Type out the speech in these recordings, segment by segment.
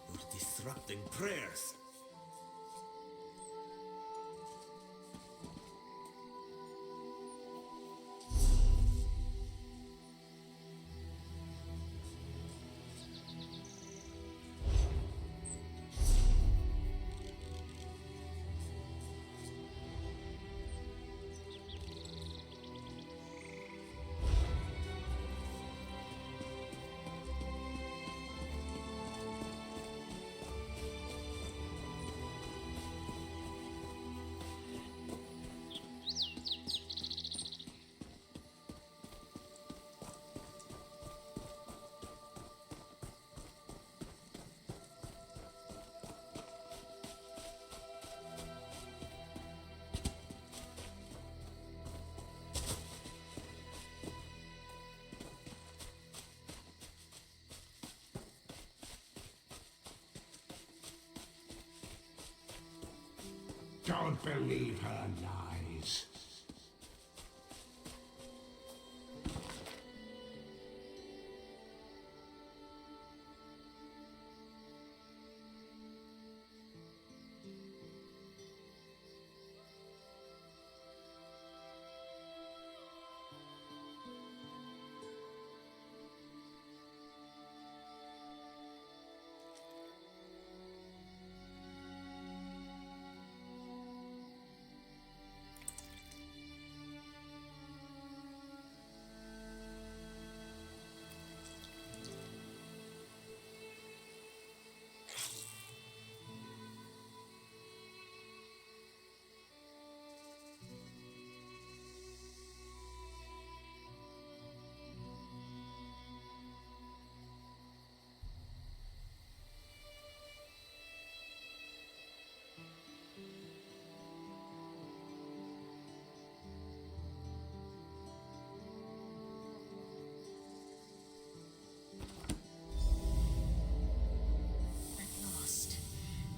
You're disrupting prayers. Don't believe her lies.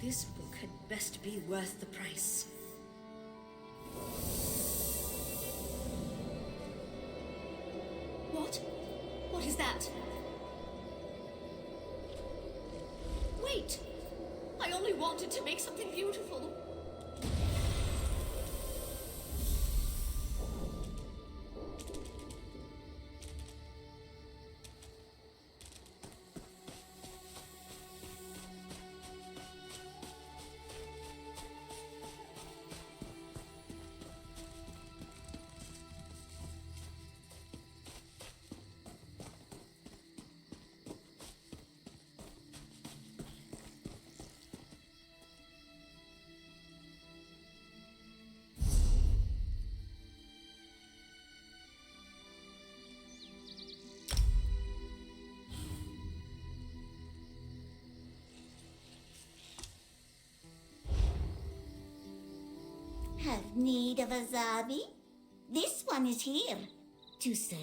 This book had best be worth the price. What? What is that? Wait! I only wanted to make something beautiful. Have need of a Zabi? This one is here to serve.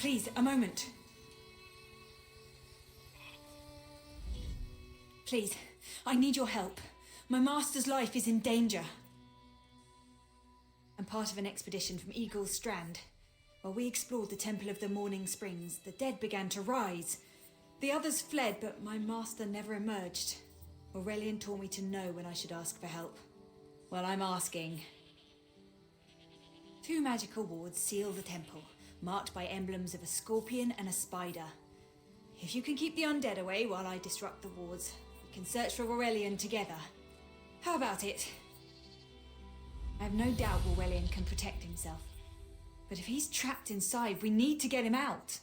Please, a moment. Please, I need your help. My master's life is in danger. I'm part of an expedition from Eagle's Strand. While we explored the Temple of the Morning Springs, the dead began to rise. The others fled, but my master never emerged. Aurelian taught me to know when I should ask for help. Well, I'm asking. 2 magical wards seal the temple, marked by emblems of a scorpion and a spider. If you can keep the undead away while I disrupt the wards, we can search for Aurelian together. How about it? I have no doubt Aurelian can protect himself. But if he's trapped inside, we need to get him out.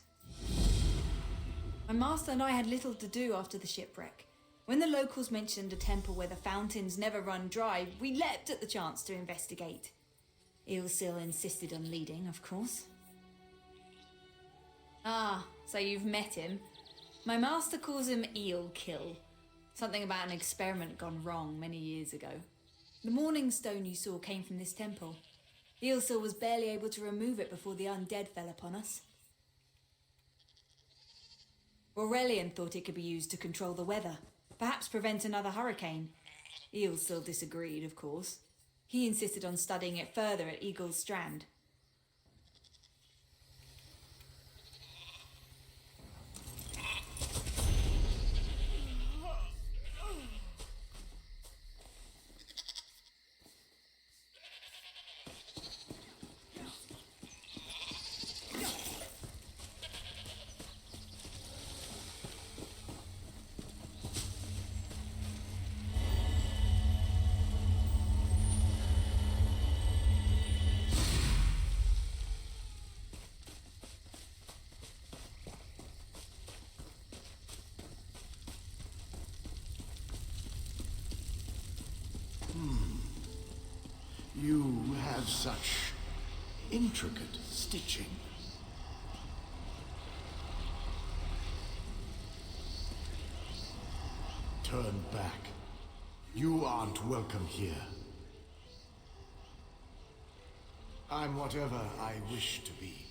My master and I had little to do after the shipwreck. When the locals mentioned a temple where the fountains never run dry, we leapt at the chance to investigate. Ilsil insisted on leading, of course. Ah, so you've met him. My master calls him Eelkill. Something about an experiment gone wrong many years ago. The morning stone you saw came from this temple. Ilsil was barely able to remove it before the undead fell upon us. Aurelian thought it could be used to control the weather, perhaps prevent another hurricane. Ilsil disagreed, of course. He insisted on studying it further at Eagle's Strand. You have such intricate stitching. Turn back. You aren't welcome here. I'm whatever I wish to be.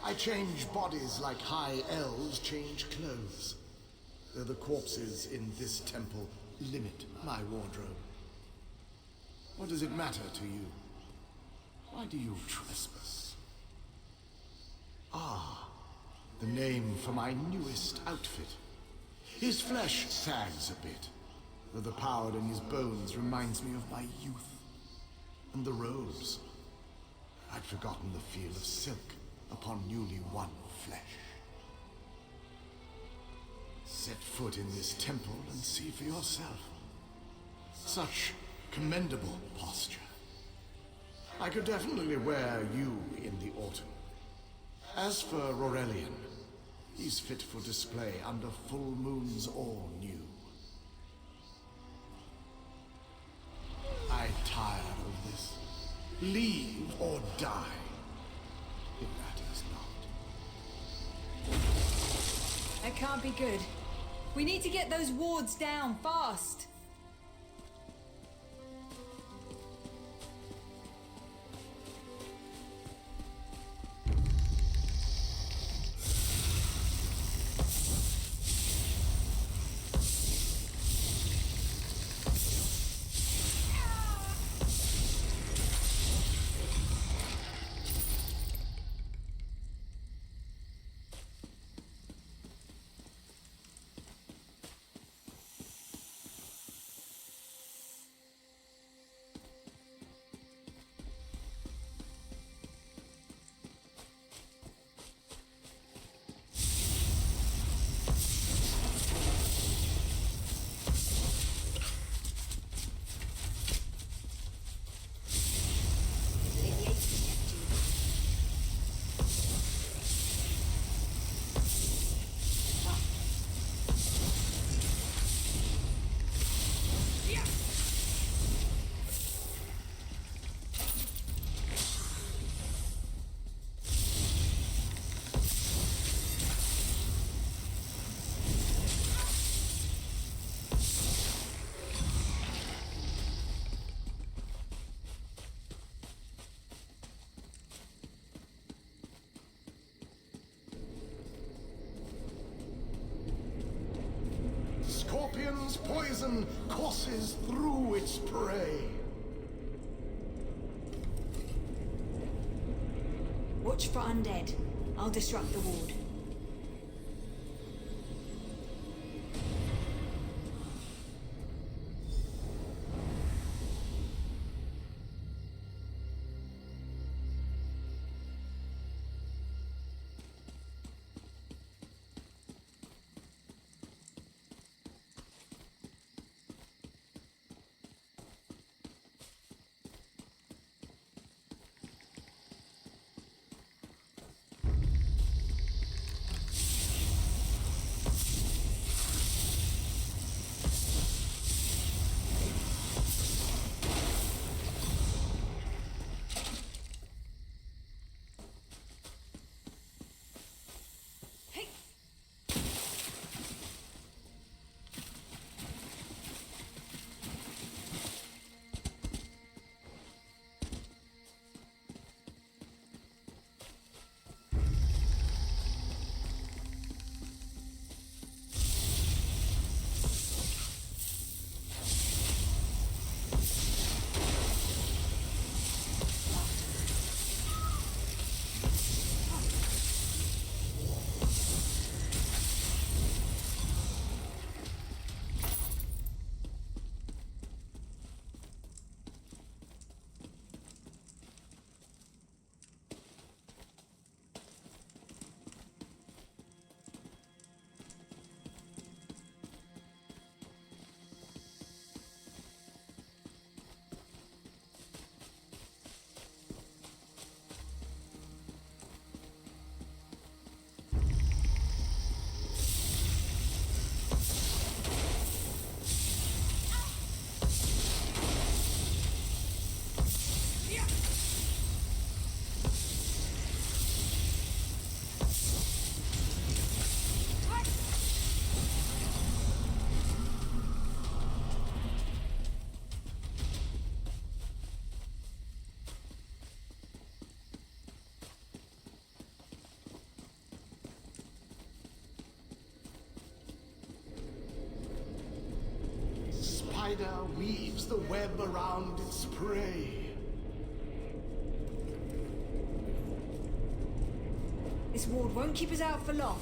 I change bodies like high elves change clothes. Though the corpses in this temple limit my wardrobe. What does it matter to you? Why do you trespass? Ah, the name for my newest outfit. His flesh sags a bit, though the power in his bones reminds me of my youth. And the robes. I'd forgotten the feel of silk upon newly won flesh. Set foot in this temple and see for yourself. Such commendable posture. I could definitely wear you in the autumn. As for Aurelian, he's fit for display under full moons or new. I tire of this. Leave or die. It matters not. That can't be good. We need to get those wards down fast. its poison courses through its prey. Watch for undead. I'll disrupt the ward. Spider weaves the web around its prey. This ward won't keep us out for long.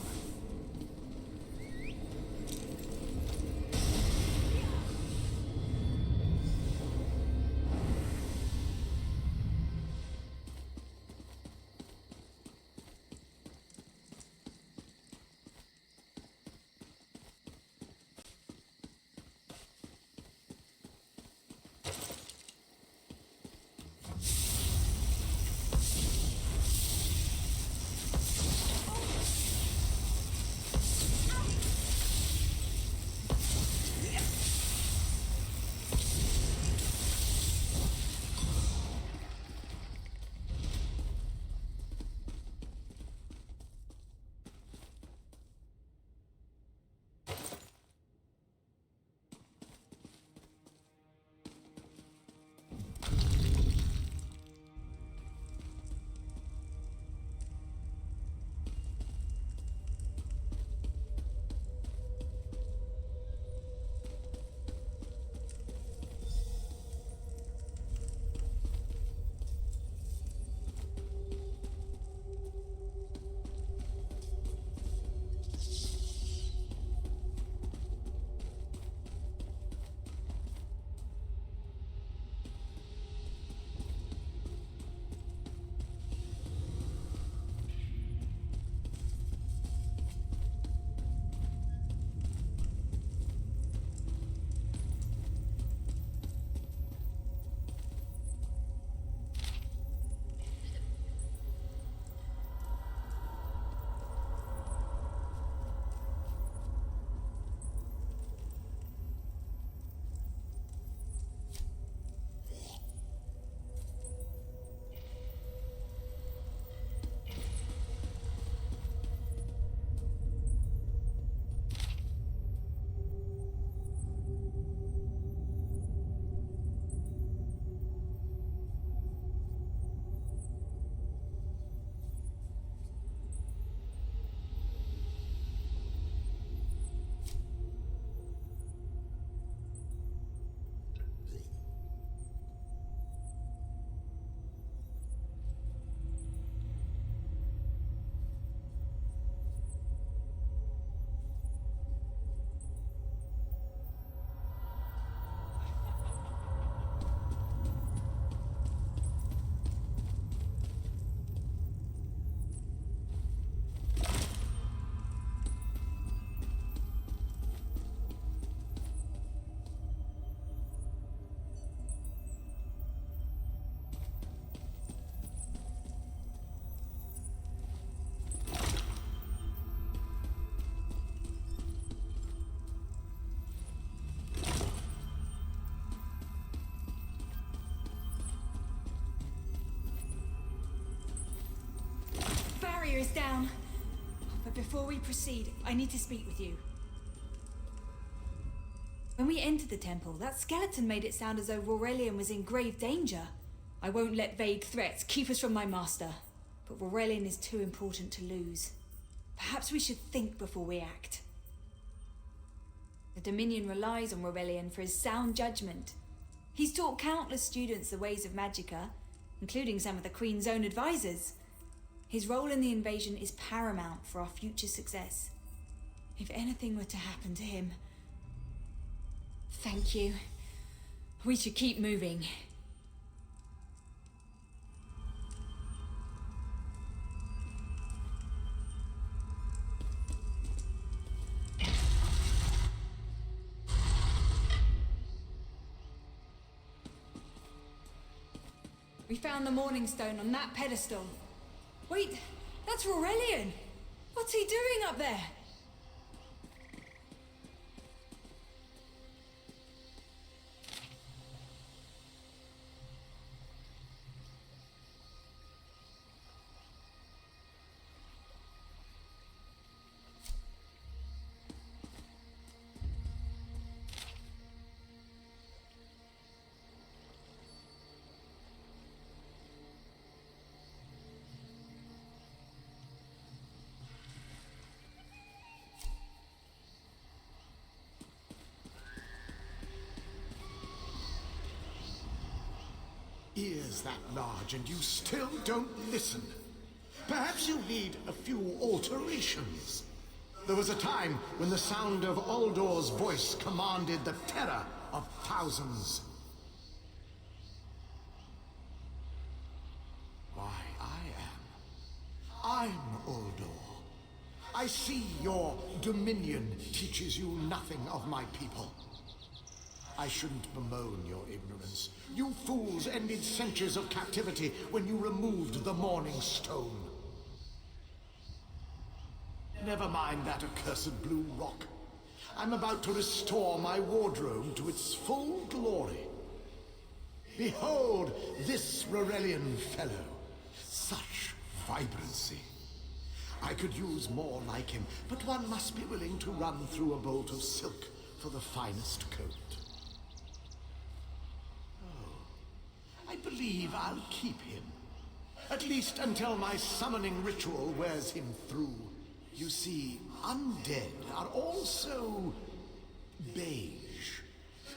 is down. But before we proceed, I need to speak with you. When we entered the temple, that skeleton made it sound as though Aurelian was in grave danger. I won't let vague threats keep us from my master, but Aurelian is too important to lose. Perhaps we should think before we act. The Dominion relies on Aurelian for his sound judgment. He's taught countless students the ways of Magicka, including some of the Queen's own advisors. His role in the invasion is paramount for our future success. If anything were to happen to him... Thank you. We should keep moving. We found the Morning Stone on that pedestal. Wait, that's Aurelian! What's he doing up there? Ears that large and you still don't listen. Perhaps you need a few alterations. There was a time when the sound of Uldor's voice commanded the terror of thousands. Why, I'm Uldor. I see your dominion teaches you nothing of my people. I shouldn't bemoan your ignorance. You fools ended centuries of captivity when you removed the Morning Stone. Never mind that accursed blue rock. I'm about to restore my wardrobe to its full glory. Behold this Aurelian fellow. Such vibrancy. I could use more like him, but one must be willing to run through a bolt of silk for the finest coat. I believe I'll keep him. At least until my summoning ritual wears him through. You see, undead are also beige.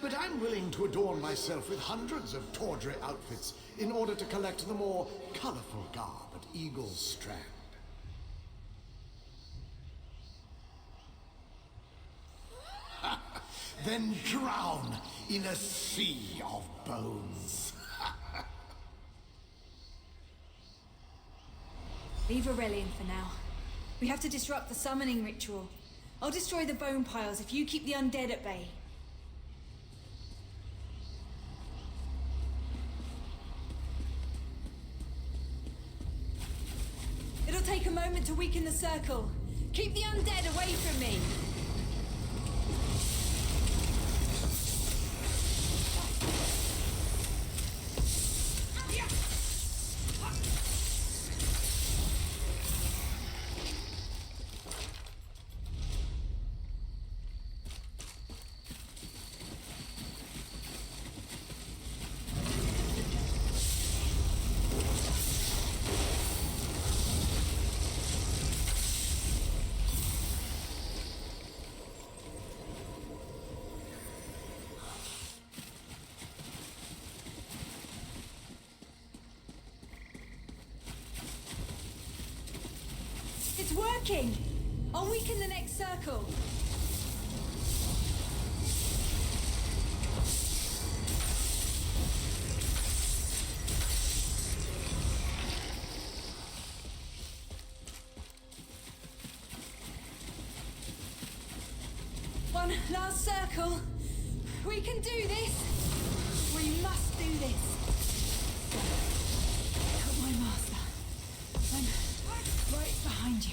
But I'm willing to adorn myself with hundreds of tawdry outfits in order to collect the more colorful garb at Eagle's Strand. Then drown in a sea of bones. Leave Aurelian for now. We have to disrupt the summoning ritual. I'll destroy the bone piles if you keep the undead at bay. It'll take a moment to weaken the circle. Keep the undead away from me! It's working! I'll weaken the next circle. One last circle. We can do this. We must do this. Help my master. I'm right behind you.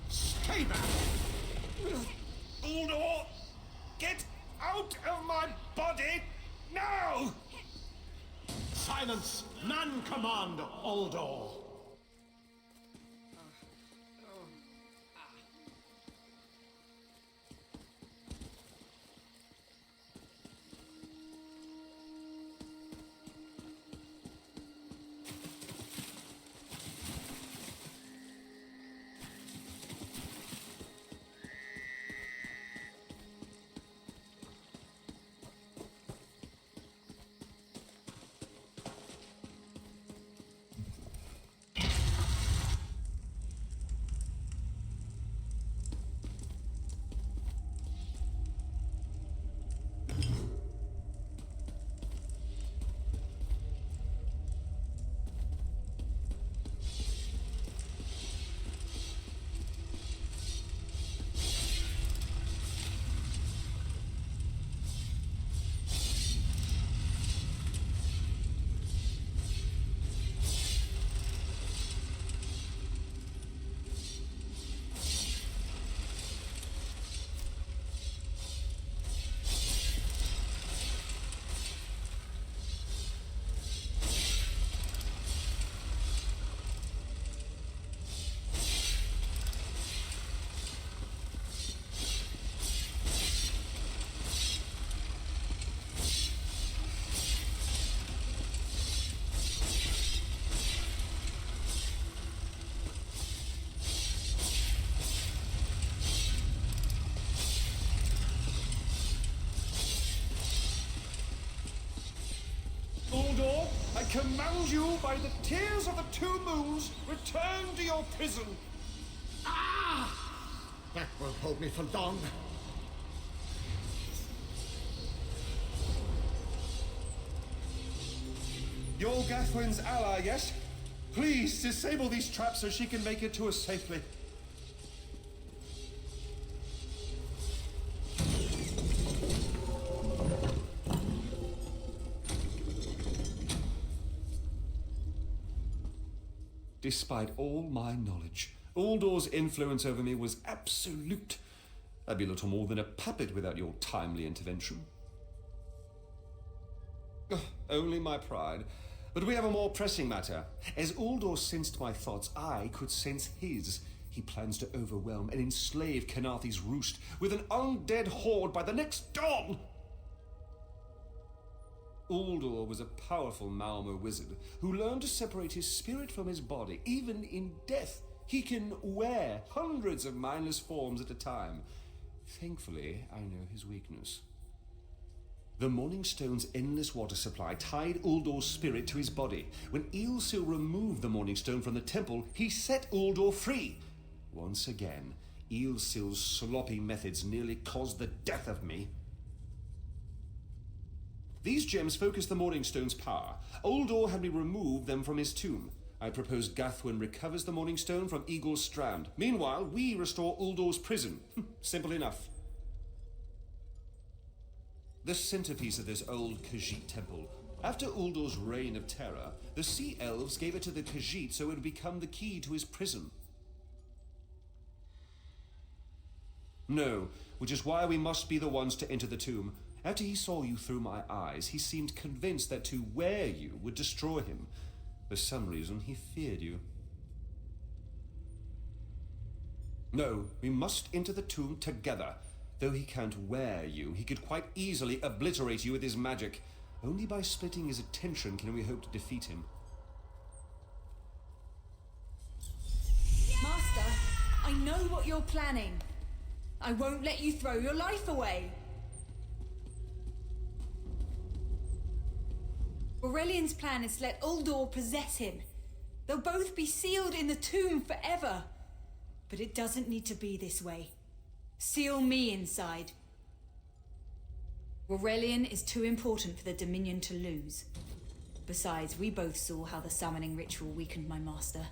Stay back! Uldor! Get out of my body now! Silence! None command Uldor! Uldor, I command you by the tears of the two moons, return to your prison. Ah! That won't hold me for long. You're Gathwin's ally, yes? Please disable these traps so she can make it to us safely. Despite all my knowledge, Uldor's influence over me was absolute. I'd be little more than a puppet without your timely intervention. Ugh, only my pride. But we have a more pressing matter. As Uldor sensed my thoughts, I could sense his. He plans to overwhelm and enslave Kenarthi's roost with an undead horde by the next dawn! Uldor was a powerful Malmo wizard who learned to separate his spirit from his body. Even in death, he can wear hundreds of mindless forms at a time. Thankfully, I know his weakness. The Morningstone's endless water supply tied Uldor's spirit to his body. When Eilsil removed the Morningstone from the temple, he set Uldor free. Once again, Eilsil's sloppy methods nearly caused the death of me. These gems focus the Morningstone's power. Uldor had me remove them from his tomb. I propose Gathwin recovers the Morningstone from Eagle's Strand. Meanwhile, we restore Uldor's prison. Simple enough. The centerpiece of this old Khajiit temple. After Uldor's reign of terror, the Sea Elves gave it to the Khajiit so it would become the key to his prison. No, which is why we must be the ones to enter the tomb. After he saw you through my eyes, he seemed convinced that to wear you would destroy him. For some reason, he feared you. No, we must enter the tomb together. Though he can't wear you, he could quite easily obliterate you with his magic. Only by splitting his attention can we hope to defeat him. Master, I know what you're planning. I won't let you throw your life away. Aurelian's plan is to let Uldor possess him. They'll both be sealed in the tomb forever. But it doesn't need to be this way. Seal me inside. Aurelian is too important for the Dominion to lose. Besides, we both saw how the summoning ritual weakened my master.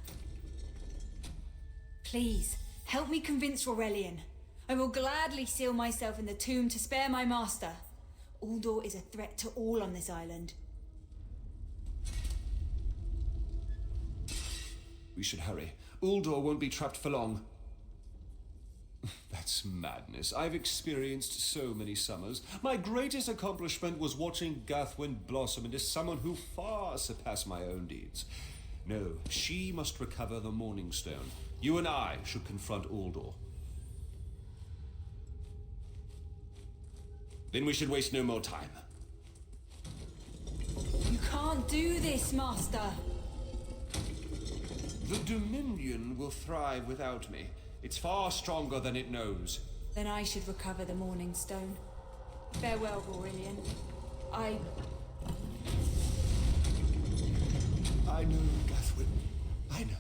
Please, help me convince Aurelian. I will gladly seal myself in the tomb to spare my master. Uldor is a threat to all on this island. We should hurry. Uldor won't be trapped for long. That's madness. I've experienced so many summers. My greatest accomplishment was watching Gathwin blossom into someone who far surpassed my own deeds. No, she must recover the Morning Stone. You and I should confront Uldor. Then we should waste no more time. You can't do this, Master. The Dominion will thrive without me. It's far stronger than it knows. Then I should recover the Morning Stone. Farewell, Aurelian. I know, Gathwin. I know.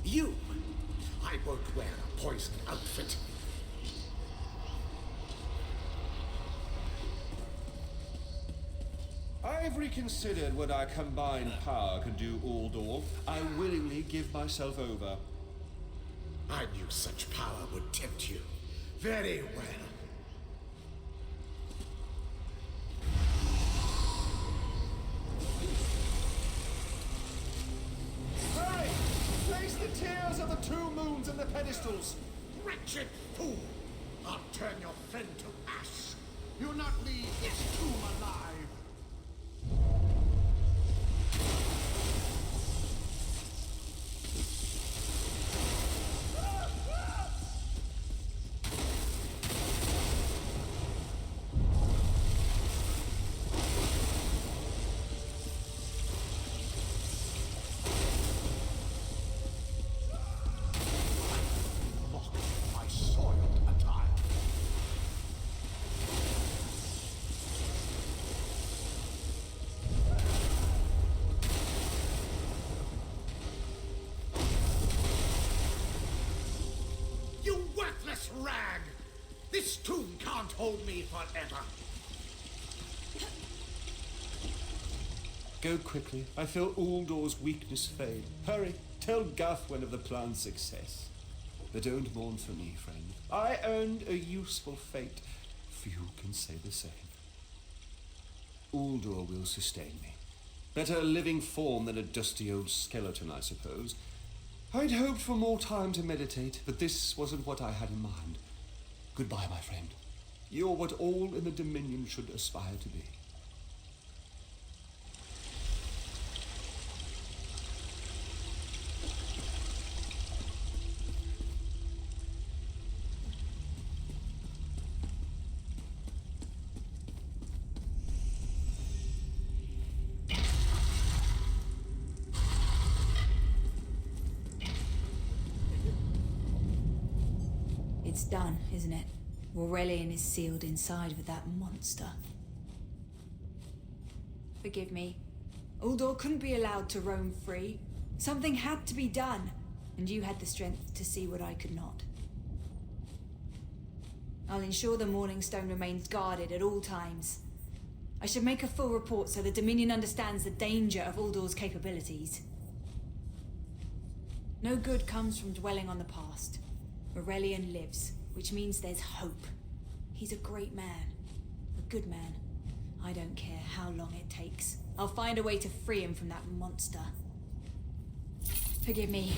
You! I won't wear a poisoned outfit. I've reconsidered what our combined power can do, Uldor. I willingly give myself over. I knew such power would tempt you. Very well. Hurry! Place the tears of the two moons in the pedestals! Wretched fool! I'll turn your friend to ash. You'll not leave this tomb alive. Rag! This tomb can't hold me forever. Go quickly. I feel Uldor's weakness fade. Hurry, tell Gathwin of the plan's success. But don't mourn for me, friend. I earned a useful fate. Few can say the same. Uldor will sustain me. Better a living form than a dusty old skeleton, I suppose. I'd hoped for more time to meditate, but this wasn't what I had in mind. Goodbye, my friend. You're what all in the Dominion should aspire to be. It's done, isn't it? Aurelian is sealed inside with that monster. Forgive me. Uldor couldn't be allowed to roam free. Something had to be done, and you had the strength to see what I could not. I'll ensure the Morning Stone remains guarded at all times. I should make a full report so the Dominion understands the danger of Uldor's capabilities. No good comes from dwelling on the past. Aurelian lives, which means there's hope. He's a great man. A good man. I don't care how long it takes. I'll find a way to free him from that monster. Forgive me.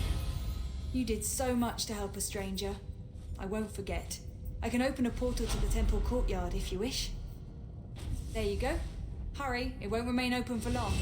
You did so much to help a stranger. I won't forget. I can open a portal to the temple courtyard if you wish. There you go. Hurry, it won't remain open for long.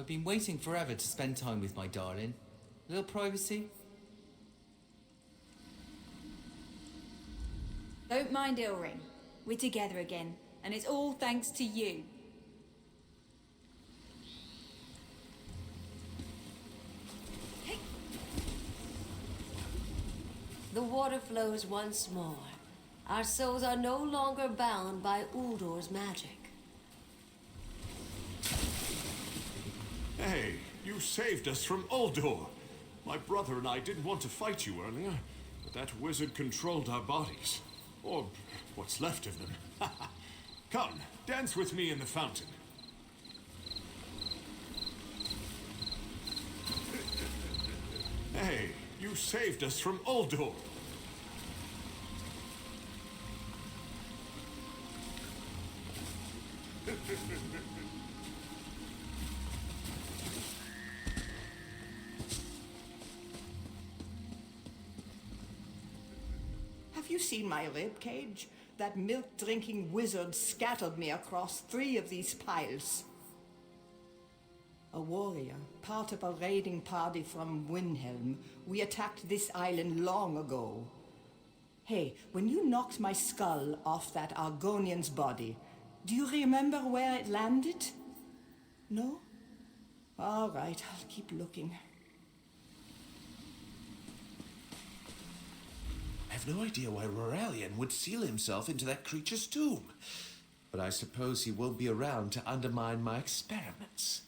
I've been waiting forever to spend time with my darling. A little privacy? Don't mind Ilring. We're together again, and it's all thanks to you. The water flows once more. Our souls are no longer bound by Uldor's magic. Hey, you saved us from Uldor. My brother and I didn't want to fight you earlier, but that wizard controlled our bodies. Or what's left of them. Come, dance with me in the fountain. Hey, you saved us from Uldor. Have you seen my ribcage? That milk-drinking wizard scattered me across 3 of these piles. A warrior, part of a raiding party from Windhelm. We attacked this island long ago. Hey, when you knocked my skull off that Argonian's body, do you remember where it landed? No? All right, I'll keep looking. I have no idea why Roralian would seal himself into that creature's tomb. But I suppose he won't be around to undermine my experiments.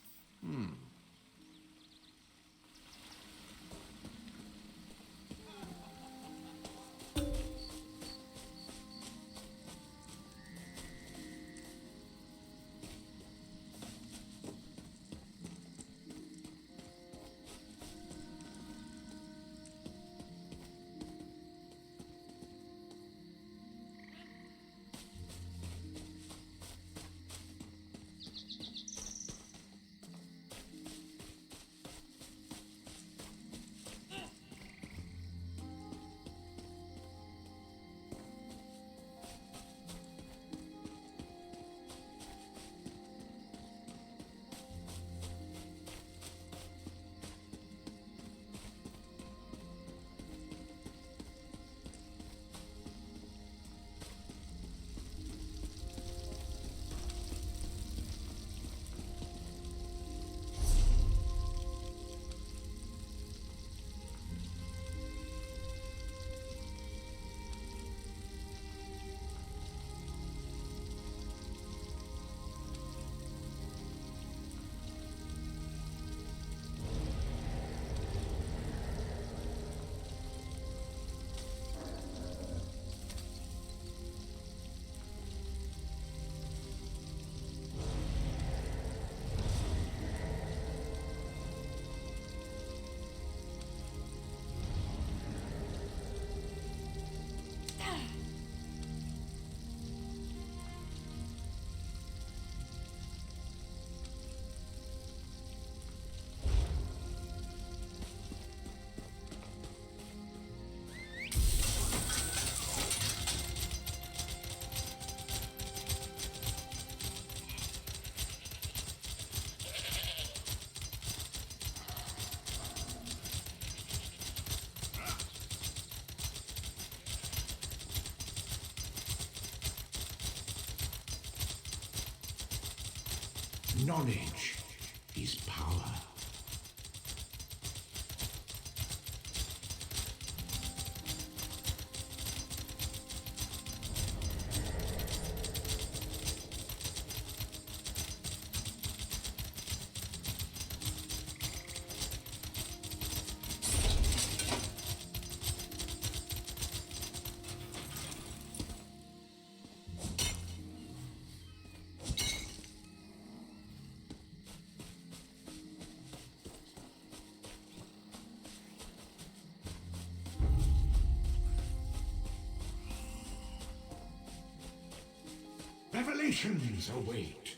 Knowledge is power. Revelations await.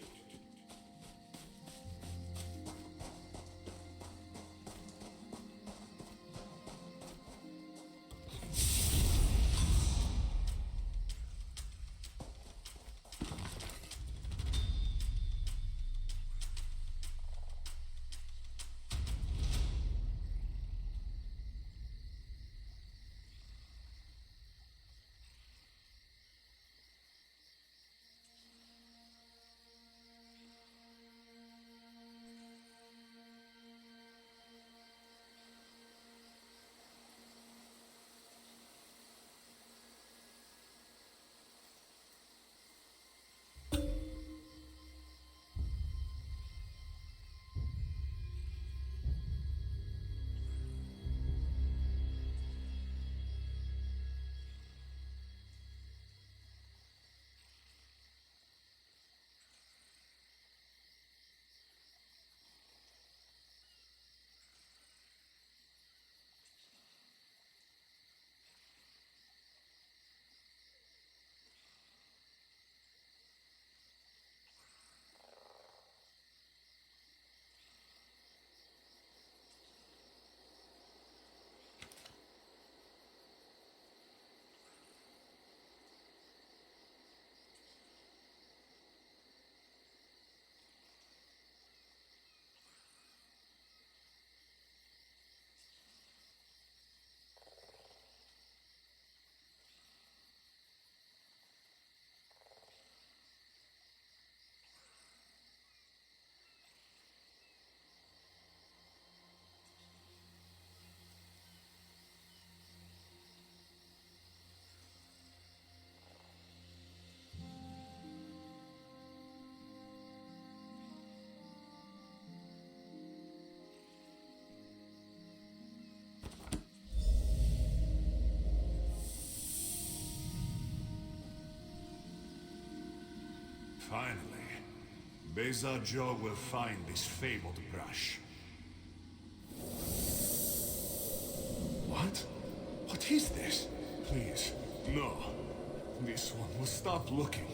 Finally, Beza Joe will find this fabled brush. What? What is this? Please, no. This one will stop looking.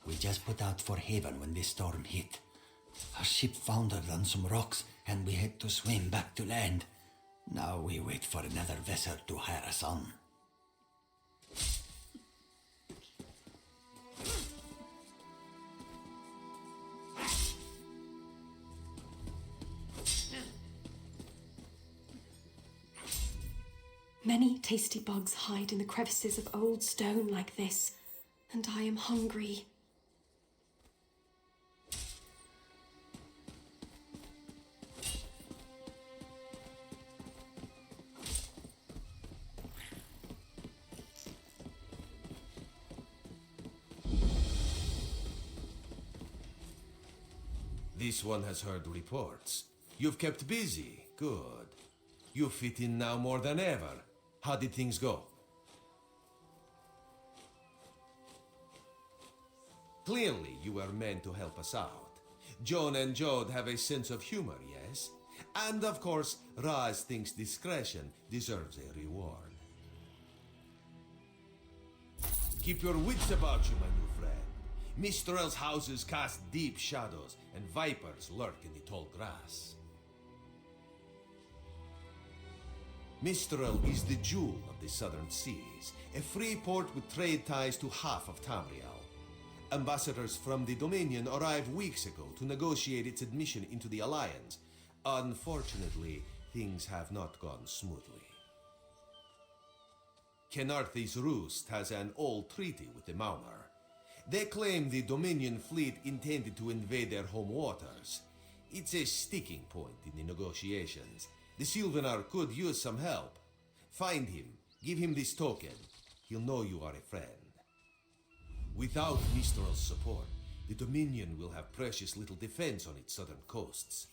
We just put out for haven when this storm hit. Our ship foundered on some rocks, and we had to swim back to land. Now we wait for another vessel to hire us on. Many tasty bugs hide in the crevices of old stone like this, and I am hungry. This one has heard reports. You've kept busy. Good. You fit in now more than ever. How did things go? Clearly, you were meant to help us out. Joan and Jode have a sense of humor, yes? And of course, Raz thinks discretion deserves a reward. Keep your wits about you, my new friend. Mistral's houses cast deep shadows, and vipers lurk in the tall grass. Mistral is the jewel of the southern seas, a free port with trade ties to half of Tamriel. Ambassadors from the Dominion arrived weeks ago to negotiate its admission into the Alliance. Unfortunately, things have not gone smoothly. Kenarthi's Roost has an old treaty with the Maumar. They claim the Dominion fleet intended to invade their home waters. It's a sticking point in the negotiations. The Sylvanar could use some help. Find him, give him this token. He'll know you are a friend. Without Mistral's support, the Dominion will have precious little defense on its southern coasts.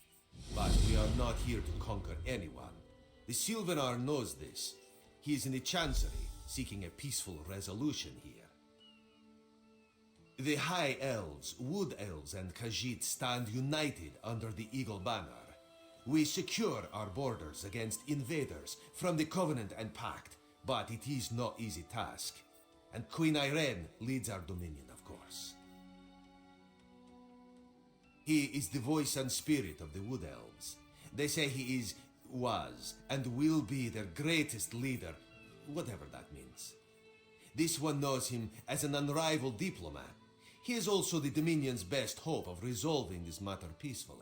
But we are not here to conquer anyone. The Sylvanar knows this. He is in the Chancery, seeking a peaceful resolution here. The High Elves, Wood Elves, and Khajiit stand united under the Eagle Banner. We secure our borders against invaders from the Covenant and Pact, but it is no easy task. And Queen Irene leads our dominion, of course. He is the voice and spirit of the Wood Elves. They say he was, and will be their greatest leader, whatever that means. This one knows him as an unrivaled diplomat. He is also the Dominion's best hope of resolving this matter peacefully.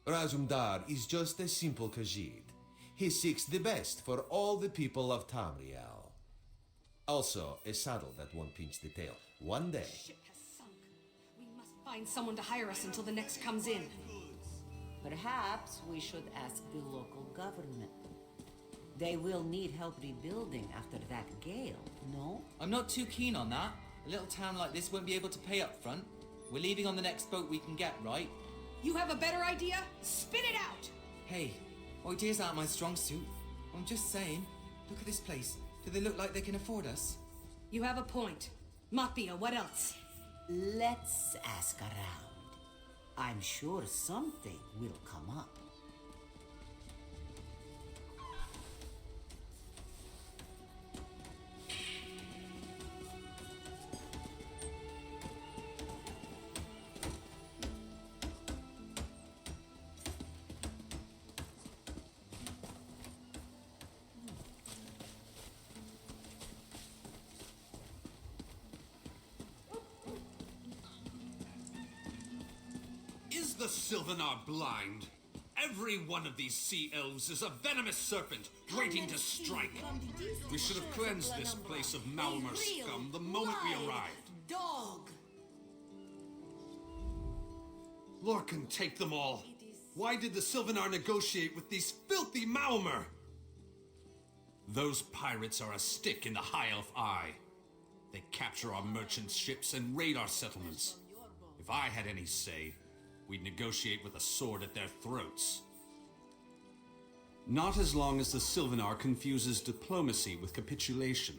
Razumdar is just a simple Khajiit. He seeks the best for all the people of Tamriel. Also, a saddle that won't pinch the tail. One day. Ship has sunk. We must find someone to hire us until the next comes in. Perhaps we should ask the local government. They will need help rebuilding after that gale, no? I'm not too keen on that. A little town like this won't be able to pay up front. We're leaving on the next boat we can get, right? You have a better idea? Spit it out! Hey, ideas aren't my strong suit. I'm just saying, look at this place. Do they look like they can afford us? You have a point. Matbia, what else? Let's ask around. I'm sure something will come up. Is the Sylvanar blind? Every one of these sea elves is a venomous serpent waiting to strike. We should have cleansed this place of Malmer scum the moment we arrived. Dog! Lorcan, take them all. Why did the Sylvanar negotiate with these filthy Malmer? Those pirates are a stick in the High Elf eye. They capture our merchant ships and raid our settlements. If I had any say, we'd negotiate with a sword at their throats. Not as long as the Sylvanar confuses diplomacy with capitulation.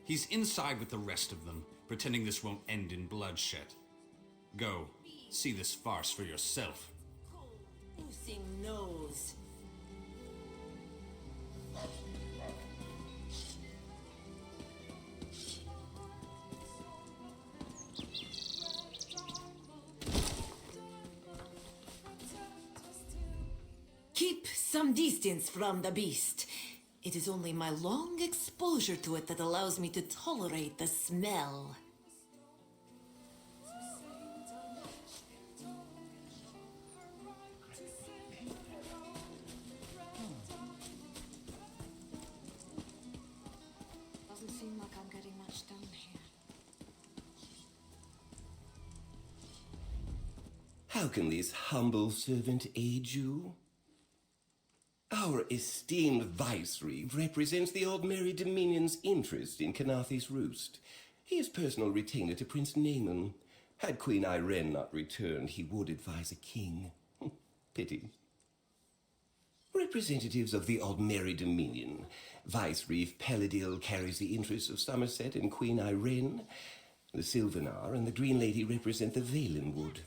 He's inside with the rest of them, pretending this won't end in bloodshed. Go, see this farce for yourself. Oozing nose. Keep some distance from the beast. It is only my long exposure to it that allows me to tolerate the smell. Doesn't seem like I'm getting much done here. How can this humble servant aid you? Our esteemed viceroy represents the Aldmeri Dominion's interest in Kenarthi's Roost. He is personal retainer to Prince Naaman. Had Queen Irene not returned, he would advise a king. Pity. representatives of the Aldmeri Dominion. Vicereef Peladil carries the interests of Somerset and Queen Irene. The Sylvanar and the Green Lady represent the Valenwood.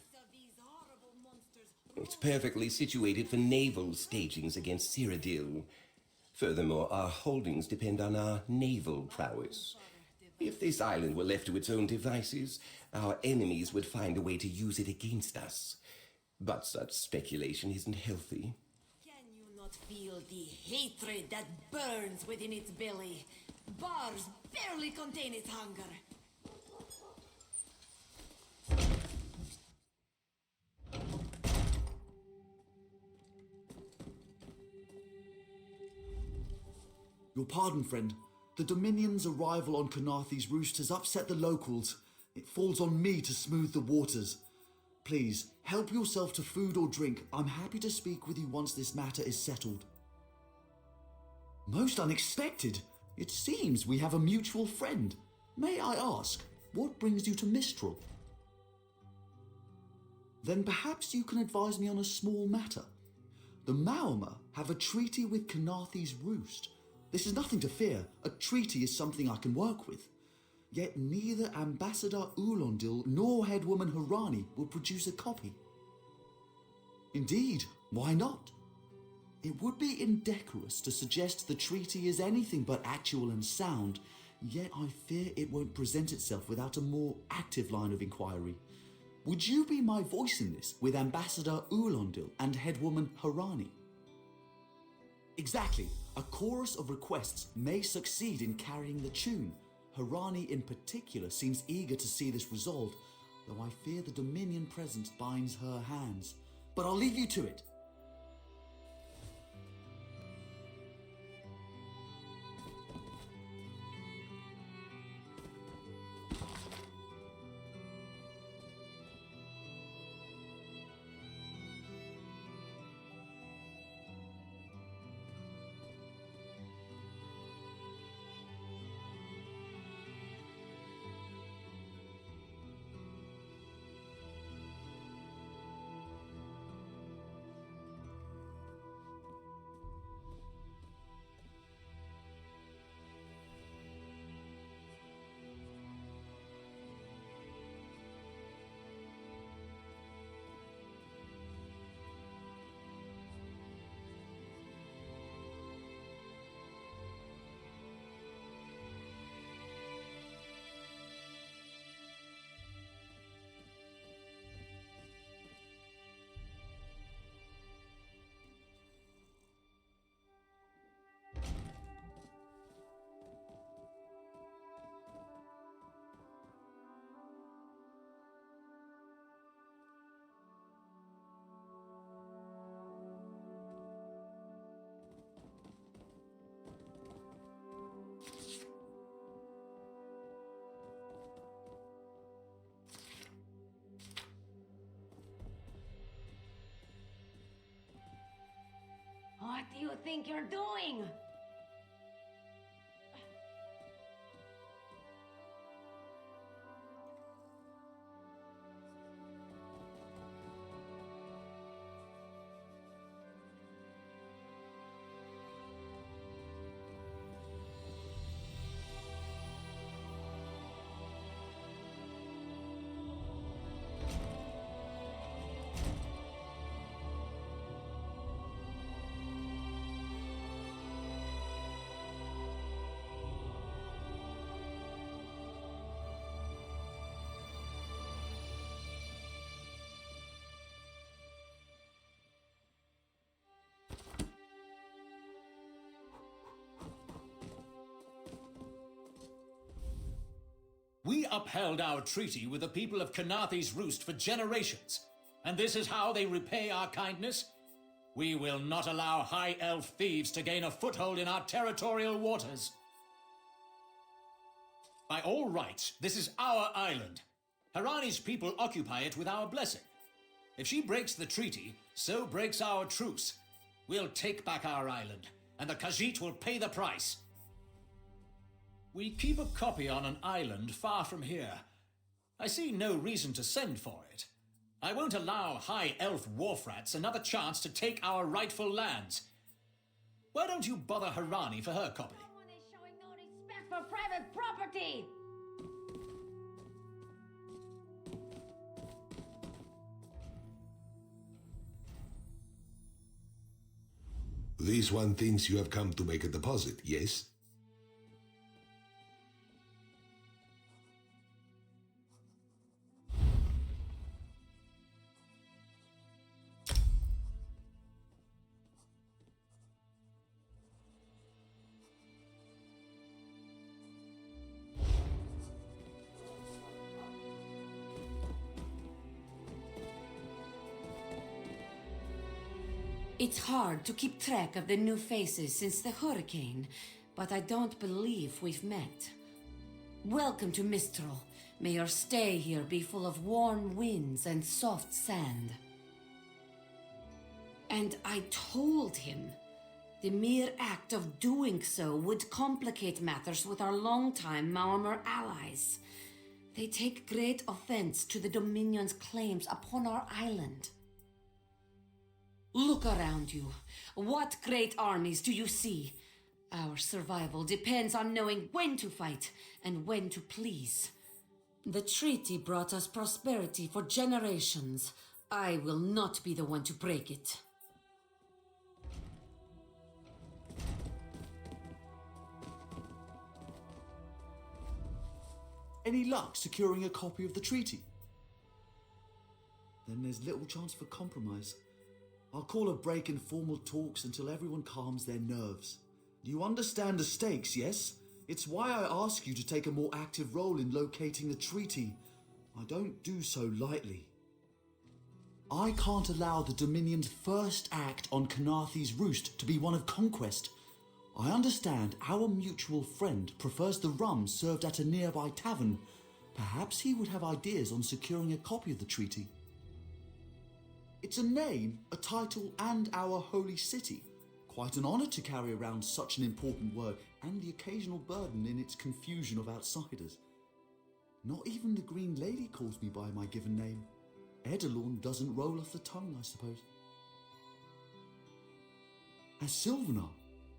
It's perfectly situated for naval stagings against Cyrodiil. Furthermore, our holdings depend on our naval prowess. If this island were left to its own devices, our enemies would find a way to use it against us. But such speculation isn't healthy. Can you not feel the hatred that burns within its belly? Bars barely contain its hunger. Your pardon, friend. The Dominion's arrival on Kanathe's roost has upset the locals. It falls on me to smooth the waters. Please, help yourself to food or drink. I'm happy to speak with you once this matter is settled. Most unexpected. It seems we have a mutual friend. May I ask, what brings you to Mistral? Then perhaps you can advise me on a small matter. The Maormer have a treaty with Kanathe's roost. This is nothing to fear. A treaty is something I can work with. Yet neither Ambassador Ulondil nor Headwoman Harani will produce a copy. Indeed, why not? It would be indecorous to suggest the treaty is anything but actual and sound, yet I fear it won't present itself without a more active line of inquiry. Would you be my voice in this with Ambassador Ulondil and Headwoman Harani? Exactly. A chorus of requests may succeed in carrying the tune. Harani in particular seems eager to see this resolved, though I fear the Dominion presence binds her hands. But I'll leave you to it. What do you think you're doing? We upheld our treaty with the people of Kanathe's Roost for generations, and this is how they repay our kindness? We will not allow High Elf thieves to gain a foothold in our territorial waters. By all rights, this is our island. Harani's people occupy it with our blessing. If she breaks the treaty, so breaks our truce. We'll take back our island, and the Khajiit will pay the price. We keep a copy on an island far from here. I see no reason to send for it. I won't allow High Elf wharf rats another chance to take our rightful lands. Why don't you bother Harani for her copy? Respect for private property! This one thinks you have come to make a deposit, yes? It's hard to keep track of the new faces since the hurricane, but I don't believe we've met. Welcome to Mistral. May your stay here be full of warm winds and soft sand. And I told him the mere act of doing so would complicate matters with our longtime Maormer allies. They take great offense to the Dominion's claims upon our island. Look around you. What great armies do you see? Our survival depends on knowing when to fight and when to please. The treaty brought us prosperity for generations. I will not be the one to break it. Any luck securing a copy of the treaty? Then there's little chance for compromise. I'll call a break in formal talks until everyone calms their nerves. You understand the stakes, yes? It's why I ask you to take a more active role in locating the treaty. I don't do so lightly. I can't allow the Dominion's first act on Kanathe's Roost to be one of conquest. I understand our mutual friend prefers the rum served at a nearby tavern. Perhaps he would have ideas on securing a copy of the treaty. It's a name, a title, and our holy city. Quite an honor to carry around such an important word, and the occasional burden in its confusion of outsiders. Not even the Green Lady calls me by my given name. Edelorn doesn't roll off the tongue, I suppose. As Sylvanar,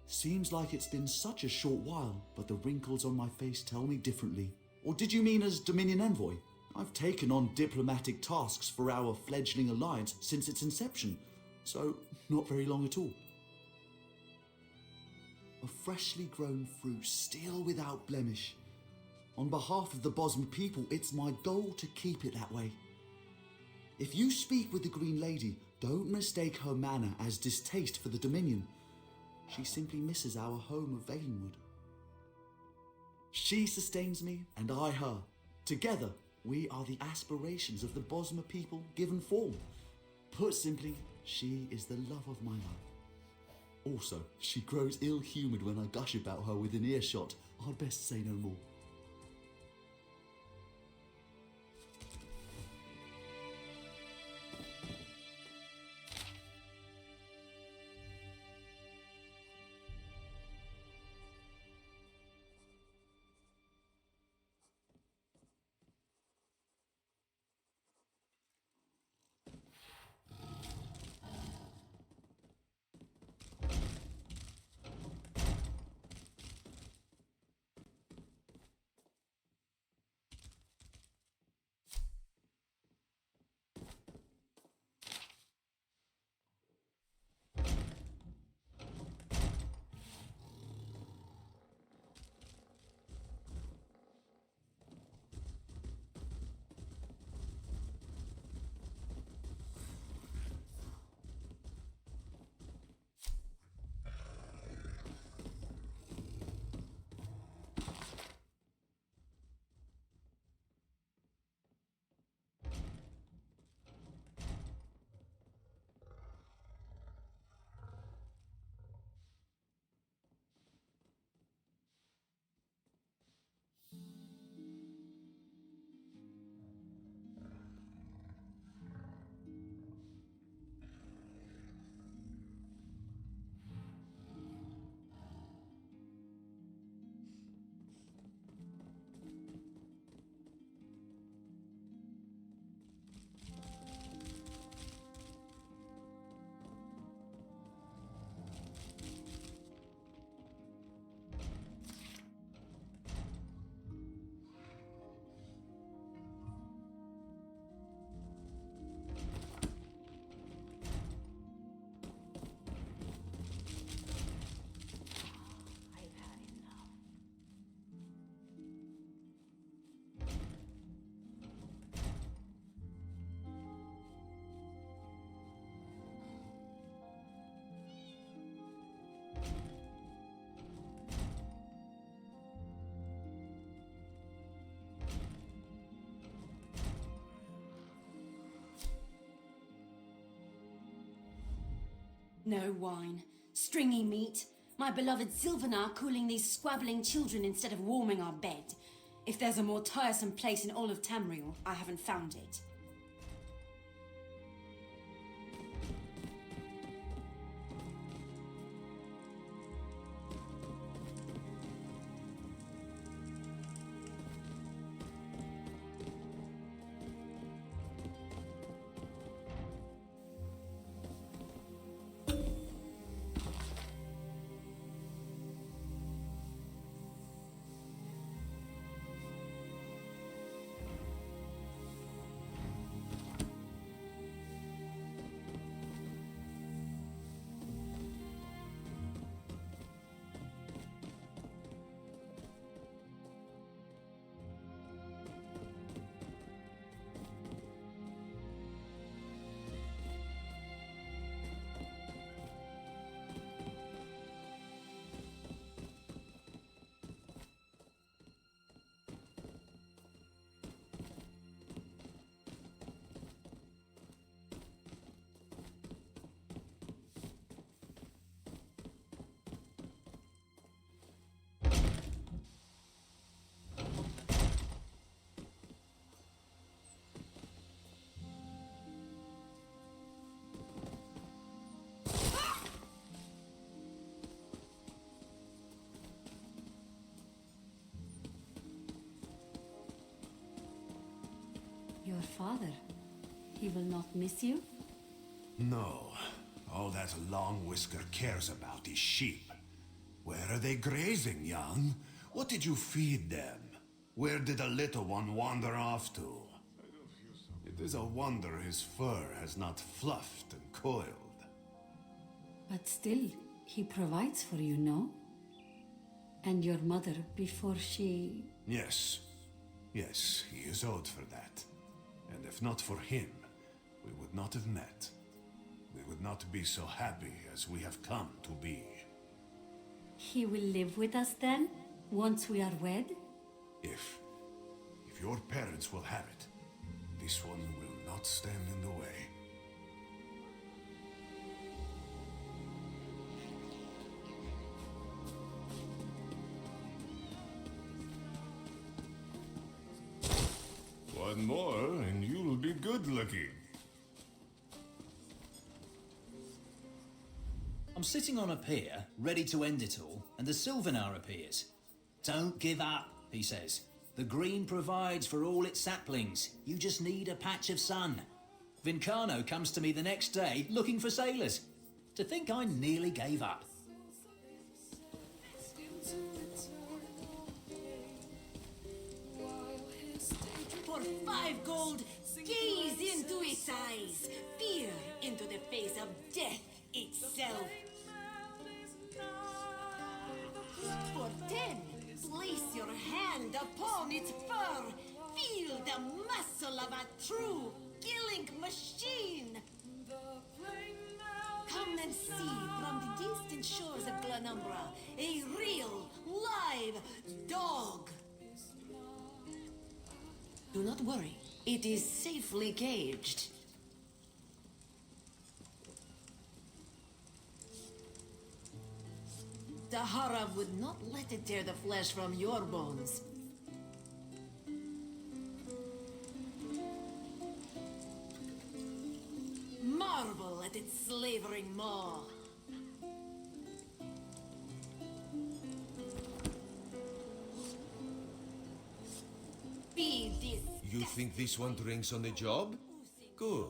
seems like it's been such a short while, but the wrinkles on my face tell me differently. Or did you mean as Dominion Envoy? I've taken on diplomatic tasks for our fledgling alliance since its inception, so not very long at all. A freshly grown fruit, still without blemish. On behalf of the Bosmer people, it's my goal to keep it that way. If you speak with the Green Lady, don't mistake her manner as distaste for the Dominion. She simply misses our home of Valenwood. She sustains me, and I her. Together, we are the aspirations of the Bosmer people given form. Put simply, she is the love of my life. Also, she grows ill-humoured when I gush about her within earshot. I'd best say no more. No wine. Stringy meat. My beloved Sylvanar cooling these squabbling children instead of warming our bed. If there's a more tiresome place in all of Tamriel, I haven't found it. Your father, he will not miss you? No. All that Long Whisker cares about is sheep. Where are they grazing, young? What did you feed them? Where did the little one wander off to? It is a wonder his fur has not fluffed and coiled. But still, he provides for you, no? And your mother, before she... Yes. Yes, he is owed for that. And if not for him, we would not have met. We would not be so happy as we have come to be. He will live with us then, once we are wed? If your parents will have it, this one will not stand in the way. One more, and you'll be good-looking. I'm sitting on a pier, ready to end it all, and the Sylvanar appears. Don't give up, he says. The green provides for all its saplings. You just need a patch of sun. Vincano comes to me the next day, looking for sailors. To think I nearly gave up. For 5 gold, gaze into its eyes, peer into the face of death itself. For 10, place your hand upon its fur, feel the muscle of a true killing machine. Come and see from the distant shores of Glanumbra a real, live dog. Do not worry, it is safely caged. Dahara would not let it tear the flesh from your bones. Marvel at its slavering maw. Feed this. You think this one drinks on the job? Good.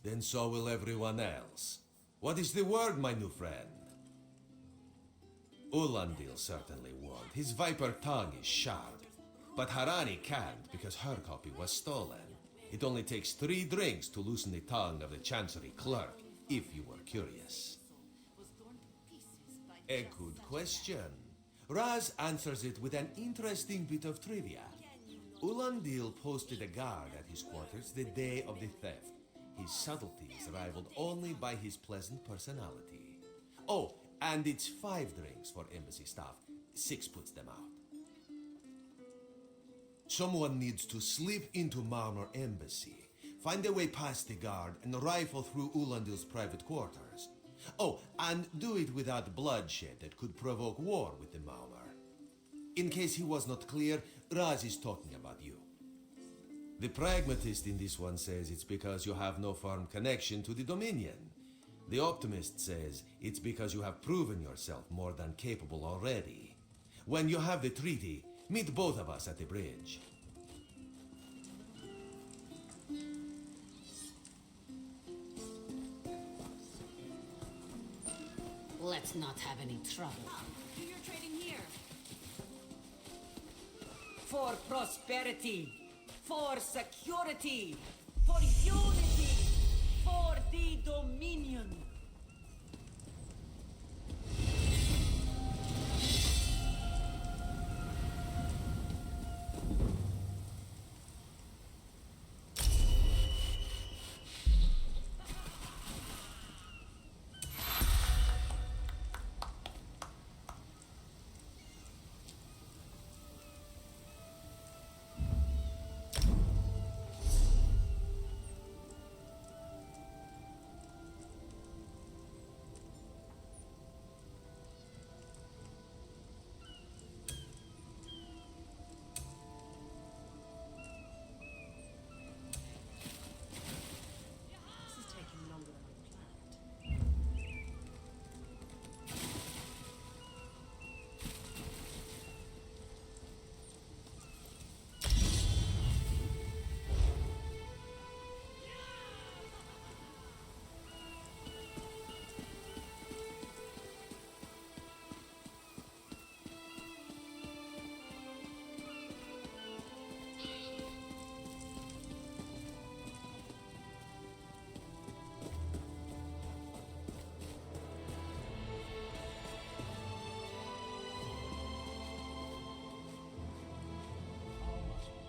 Then so will everyone else. What is the word, my new friend? Ulandil certainly won't. His viper tongue is sharp. But Harani can't because her copy was stolen. It only takes 3 drinks to loosen the tongue of the Chancery clerk, if you were curious. A good question. Raz answers it with an interesting bit of trivia. Ulandil posted a guard at his quarters the day of the theft. His subtleties rivaled only by his pleasant personality. Oh, and it's 5 drinks for embassy staff. 6 puts them out. Someone needs to slip into Marmor Embassy, find a way past the guard, and rifle through Ulandil's private quarters. Oh, and do it without bloodshed that could provoke war with the Maumar. In case he was not clear, Raz is talking about you. The pragmatist in this one says it's because you have no firm connection to the Dominion. The optimist says it's because you have proven yourself more than capable already. When you have the treaty, meet both of us at the bridge. Let's not have any trouble. Do your trading here. For prosperity, for security, for unity, for the Dominion.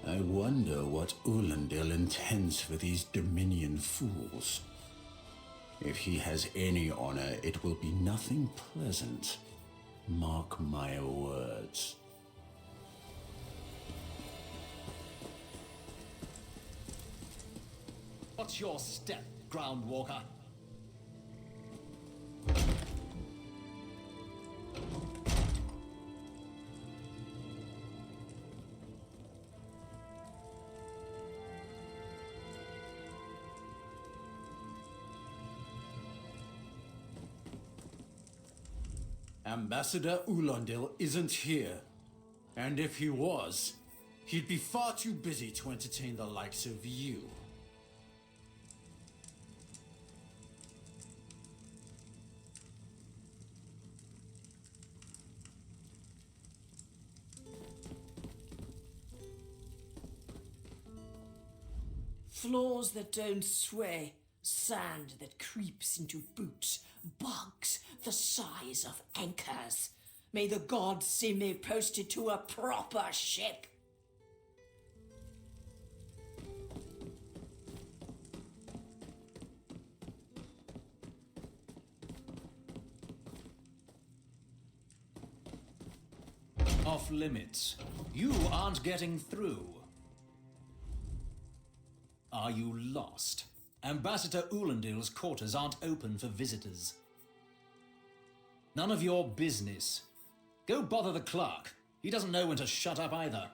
I wonder what Ulandil intends for these Dominion fools. If he has any honor, it will be nothing pleasant. Mark my words. What's your step, Groundwalker? Ambassador Ulandil isn't here. And if he was, he'd be far too busy to entertain the likes of you. Floors that don't sway, sand that creeps into boots, bugs the size of anchors. May the gods see me posted to a proper ship. Off limits. You aren't getting through. Are you lost? Ambassador Ulandil's quarters aren't open for visitors. None of your business. Go bother the clerk. He doesn't know when to shut up either.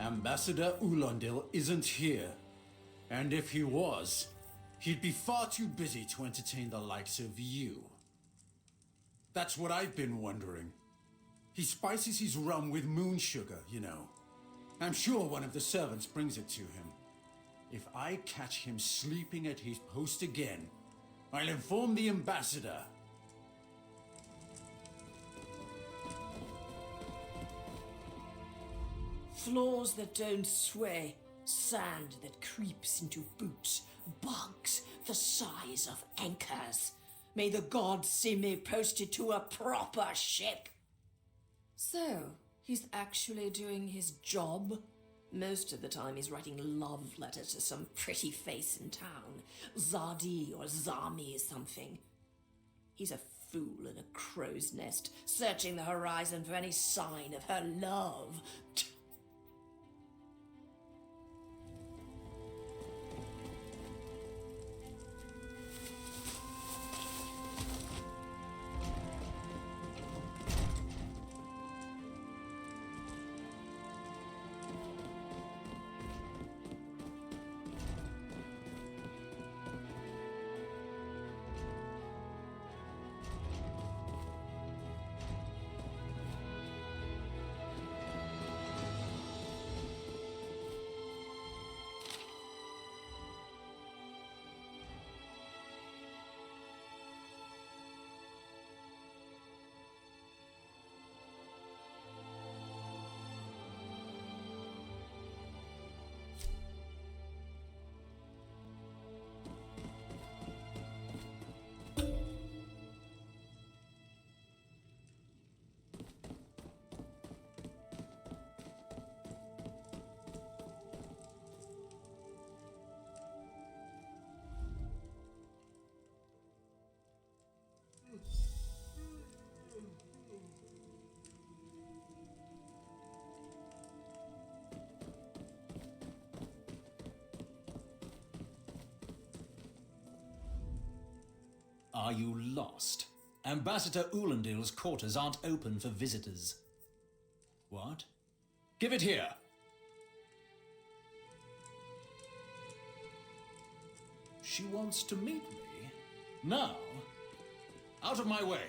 Ambassador Ulandil isn't here. And if he was, he'd be far too busy to entertain the likes of you. That's what I've been wondering. He spices his rum with moon sugar, you know. I'm sure one of the servants brings it to him. If I catch him sleeping at his post again, I'll inform the ambassador. Floors that don't sway, sand that creeps into boots, bugs the size of anchors. May the gods see me posted to a proper ship. So, he's actually doing his job? Most of the time he's writing love letters to some pretty face in town. Zadi or Zami or something. He's a fool in a crow's nest, searching the horizon for any sign of her love. Are you lost? Ambassador Ulendil's quarters aren't open for visitors. What? Give it here! She wants to meet me? Now? Out of my way!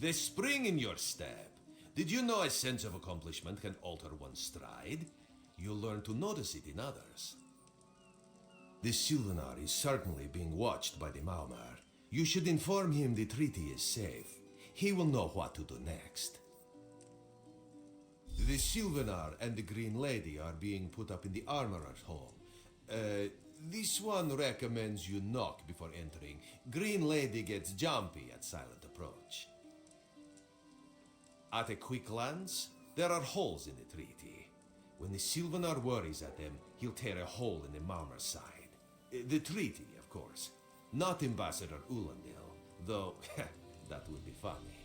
The spring in your step. Did you know a sense of accomplishment can alter one's stride? You'll learn to notice it in others. The Sylvanar is certainly being watched by the Maumar. You should inform him the treaty is safe. He will know what to do next. The Sylvanar and the Green Lady are being put up in the Armorer's home. This one recommends you knock before entering. Green Lady gets jumpy at silent approach. At a quick glance, there are holes in the treaty. When the Sylvanar worries at them, he'll tear a hole in the Marmar's side. The treaty, of course. Not Ambassador Ulendil, though that would be funny.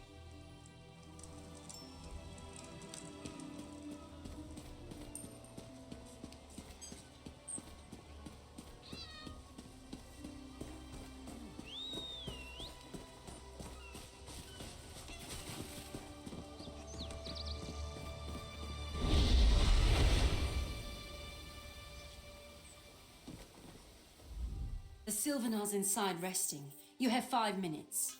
Sylvanar's inside resting. You have 5 minutes.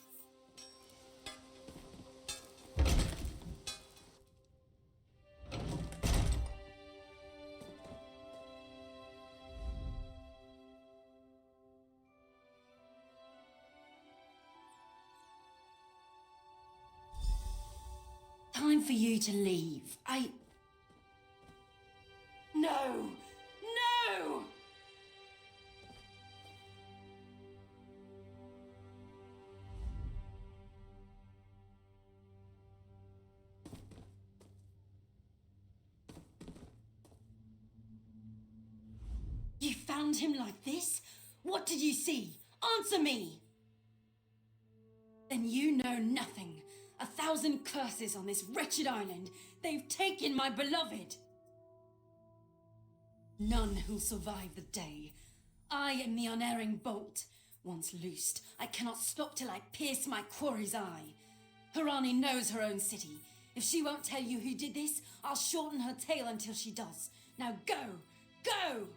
Time for you to leave. No! No! You found him like this? What did you see? Answer me! Then you know nothing. 1,000 curses on this wretched island. They've taken my beloved. None who'll survive the day. I am the unerring bolt. Once loosed, I cannot stop till I pierce my quarry's eye. Harani knows her own city. If she won't tell you who did this, I'll shorten her tale until she does. Now go! Go!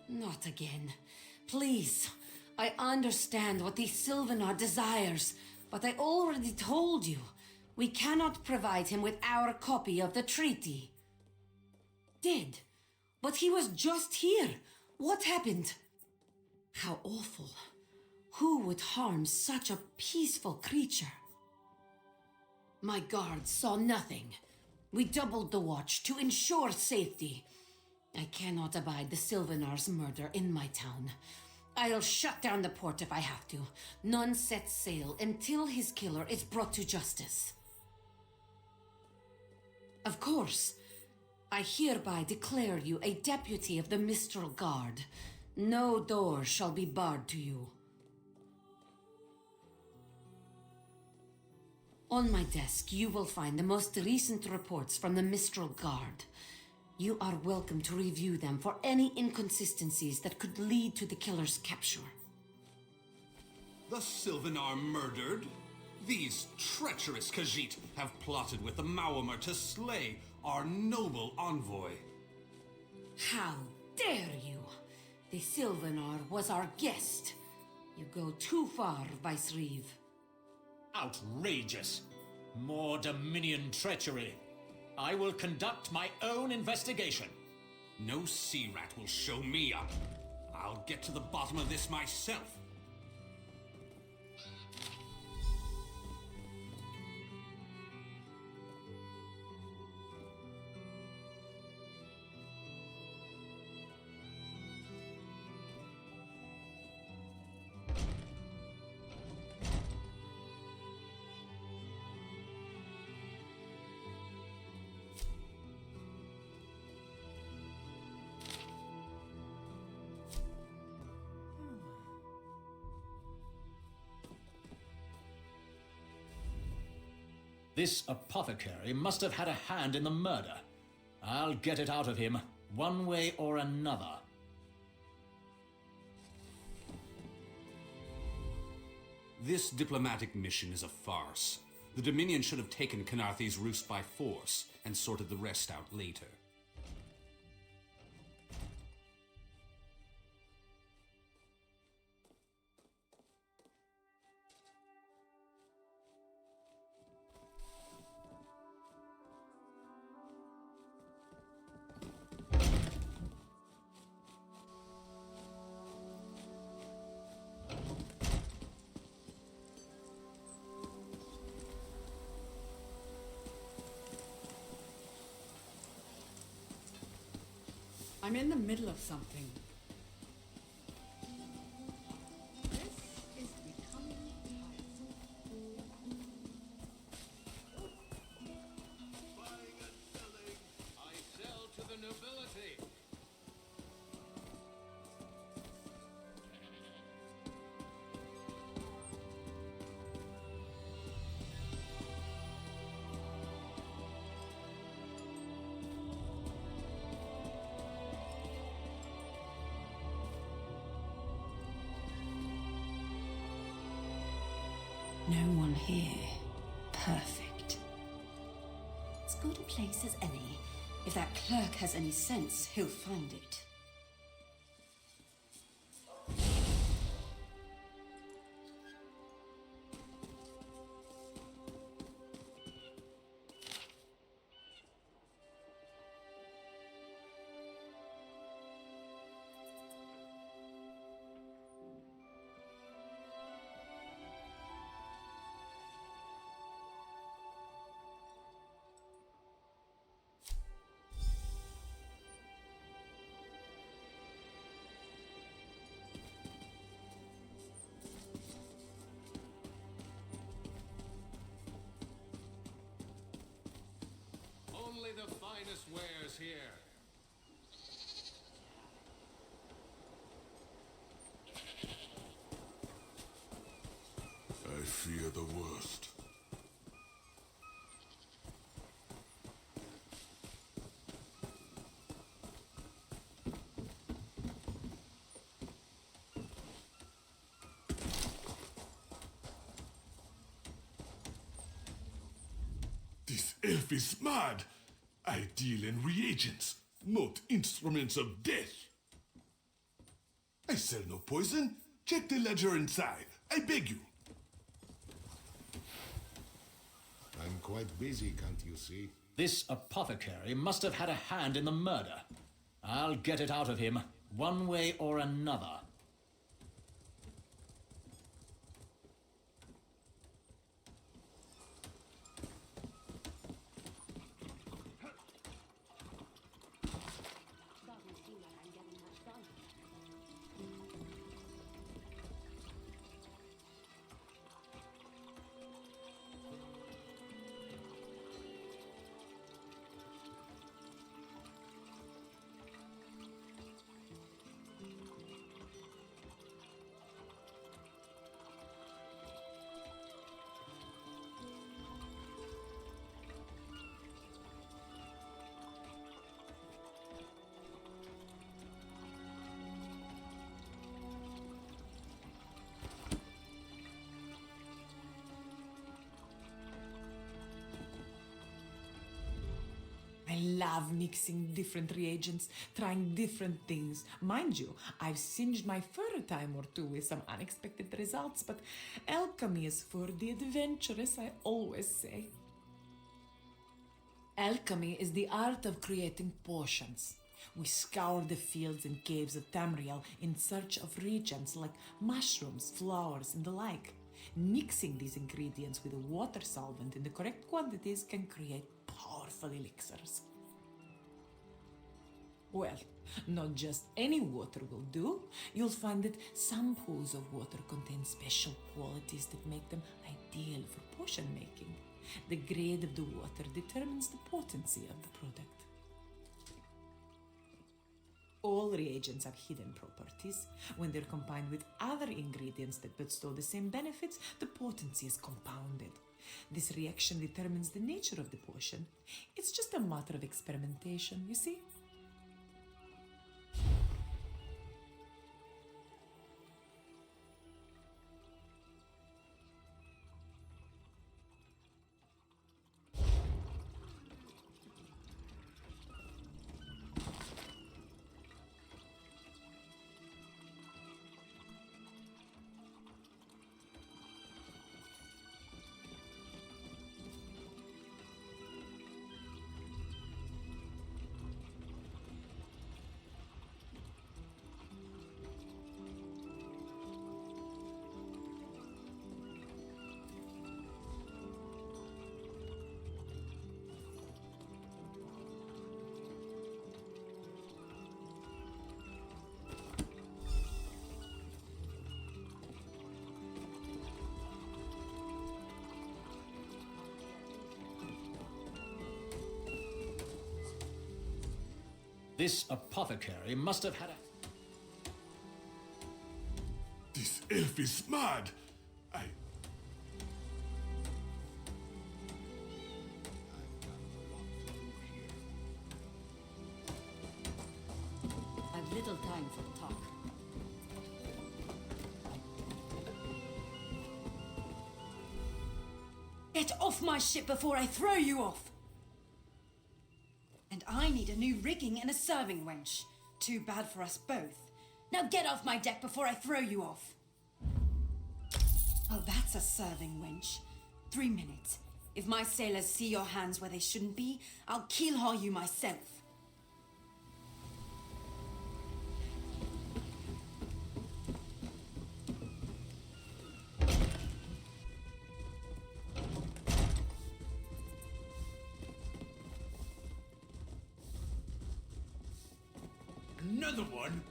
Not again. Please. I understand what the Sylvanar desires, but I already told you. We cannot provide him with our copy of the treaty. Did. But he was just here. What happened? How awful. Who would harm such a peaceful creature? My guards saw nothing. We doubled the watch to ensure safety. I cannot abide the Sylvanar's murder in my town. I'll shut down the port if I have to. None set sail until his killer is brought to justice. Of course, I hereby declare you a deputy of the Mistral Guard. No door shall be barred to you. On my desk, you will find the most recent reports from the Mistral Guard. You are welcome to review them for any inconsistencies that could lead to the killer's capture. The Sylvanar murdered? These treacherous Khajiit have plotted with the Maormer to slay our noble envoy. How dare you! The Sylvanar was our guest. You go too far, Vice-Reeve. Outrageous! More Dominion treachery. I will conduct my own investigation. No sea rat will show me up. I'll get to the bottom of this myself. This apothecary must have had a hand in the murder. I'll get it out of him, one way or another. This diplomatic mission is a farce. The Dominion should have taken Khenarthi's roost by force and sorted the rest out later. I'm in the middle of something. I sell to the nobility. No one here. Perfect. As good a place as any. If that clerk has any sense, he'll find it. Only the finest wares here. I fear the worst. This elf is mad. I deal in reagents, not instruments of death. I sell no poison. Check the ledger inside. I beg you. I'm quite busy, can't you see? This apothecary must have had a hand in the murder. I'll get it out of him, one way or another. I love mixing different reagents, trying different things. Mind you, I've singed my fur a time or two with some unexpected results, but alchemy is for the adventurous, I always say. Alchemy is the art of creating potions. We scour the fields and caves of Tamriel in search of reagents like mushrooms, flowers, and the like. Mixing these ingredients with a water solvent in the correct quantities can create powerful elixirs. Well, not just any water will do. You'll find that some pools of water contain special qualities that make them ideal for potion making. The grade of the water determines the potency of the product. All reagents have hidden properties. When they're combined with other ingredients that bestow the same benefits, the potency is compounded. This reaction determines the nature of the potion. It's just a matter of experimentation, you see? This apothecary must have had a... This elf is mad. I've little time for talk. Get off my ship before I throw you off! And I need a new rigging and a serving wench. Too bad for us both. Now get off my deck before I throw you off! Oh, that's a serving wench. 3 minutes. If my sailors see your hands where they shouldn't be, I'll keel-haul you myself. Another one?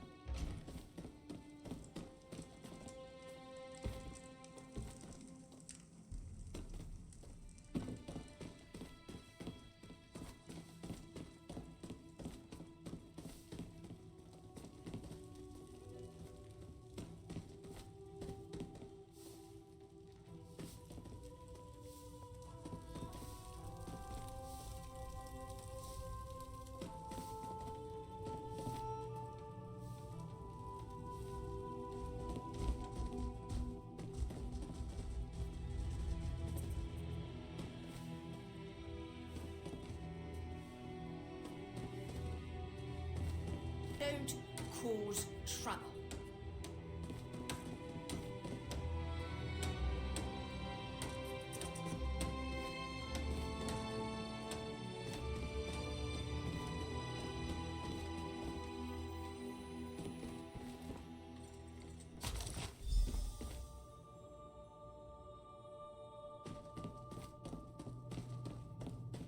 Don't cause trouble.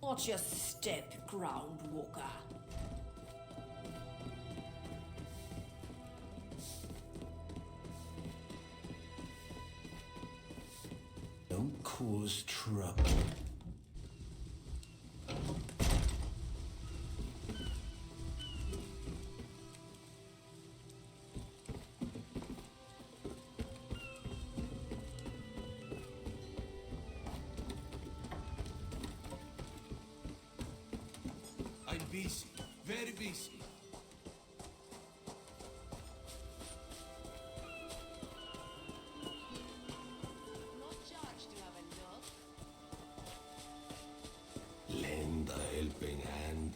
Watch your step, ground walker. Don't cause trouble. I'm busy, very busy. Lend a helping hand.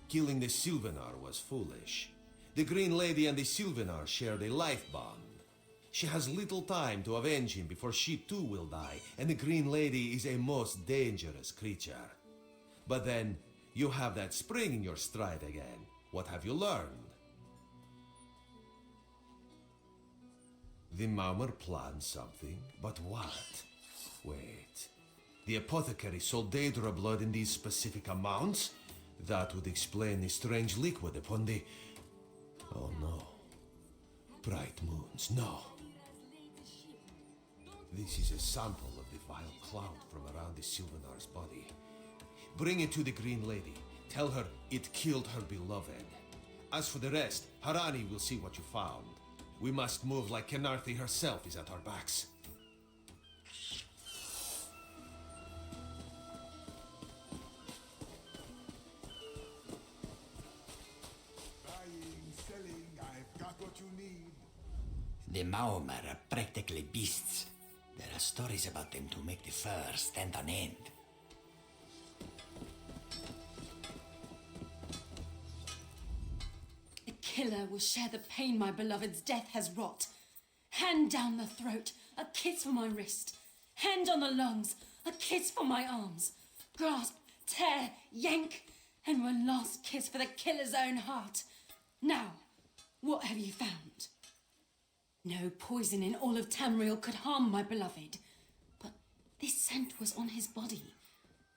Killing the Sylvanar was foolish. The Green Lady and the Sylvanar shared a life bond. She has little time to avenge him before she too will die, and the Green Lady is a most dangerous creature. But then, you have that spring in your stride again. What have you learned? The Maumar planned something, but what? Wait. The apothecary sold Daedra blood in these specific amounts? That would explain the strange liquid upon the... Oh no. Bright moons, no. This is a sample of the vile cloud from around the Sylvanar's body. Bring it to the Green Lady. Tell her it killed her beloved. As for the rest, Harani will see what you found. We must move like Kenarthi herself is at our backs. Buying, selling, I've got what you need. The Maumar are practically beasts. There are stories about them to make the fur stand on end. A killer will share the pain my beloved's death has wrought. Hand down the throat, a kiss for my wrist. Hand on the lungs, a kiss for my arms. Grasp, tear, yank, and one last kiss for the killer's own heart. Now, what have you found? No poison in all of Tamriel could harm my beloved. But this scent was on his body.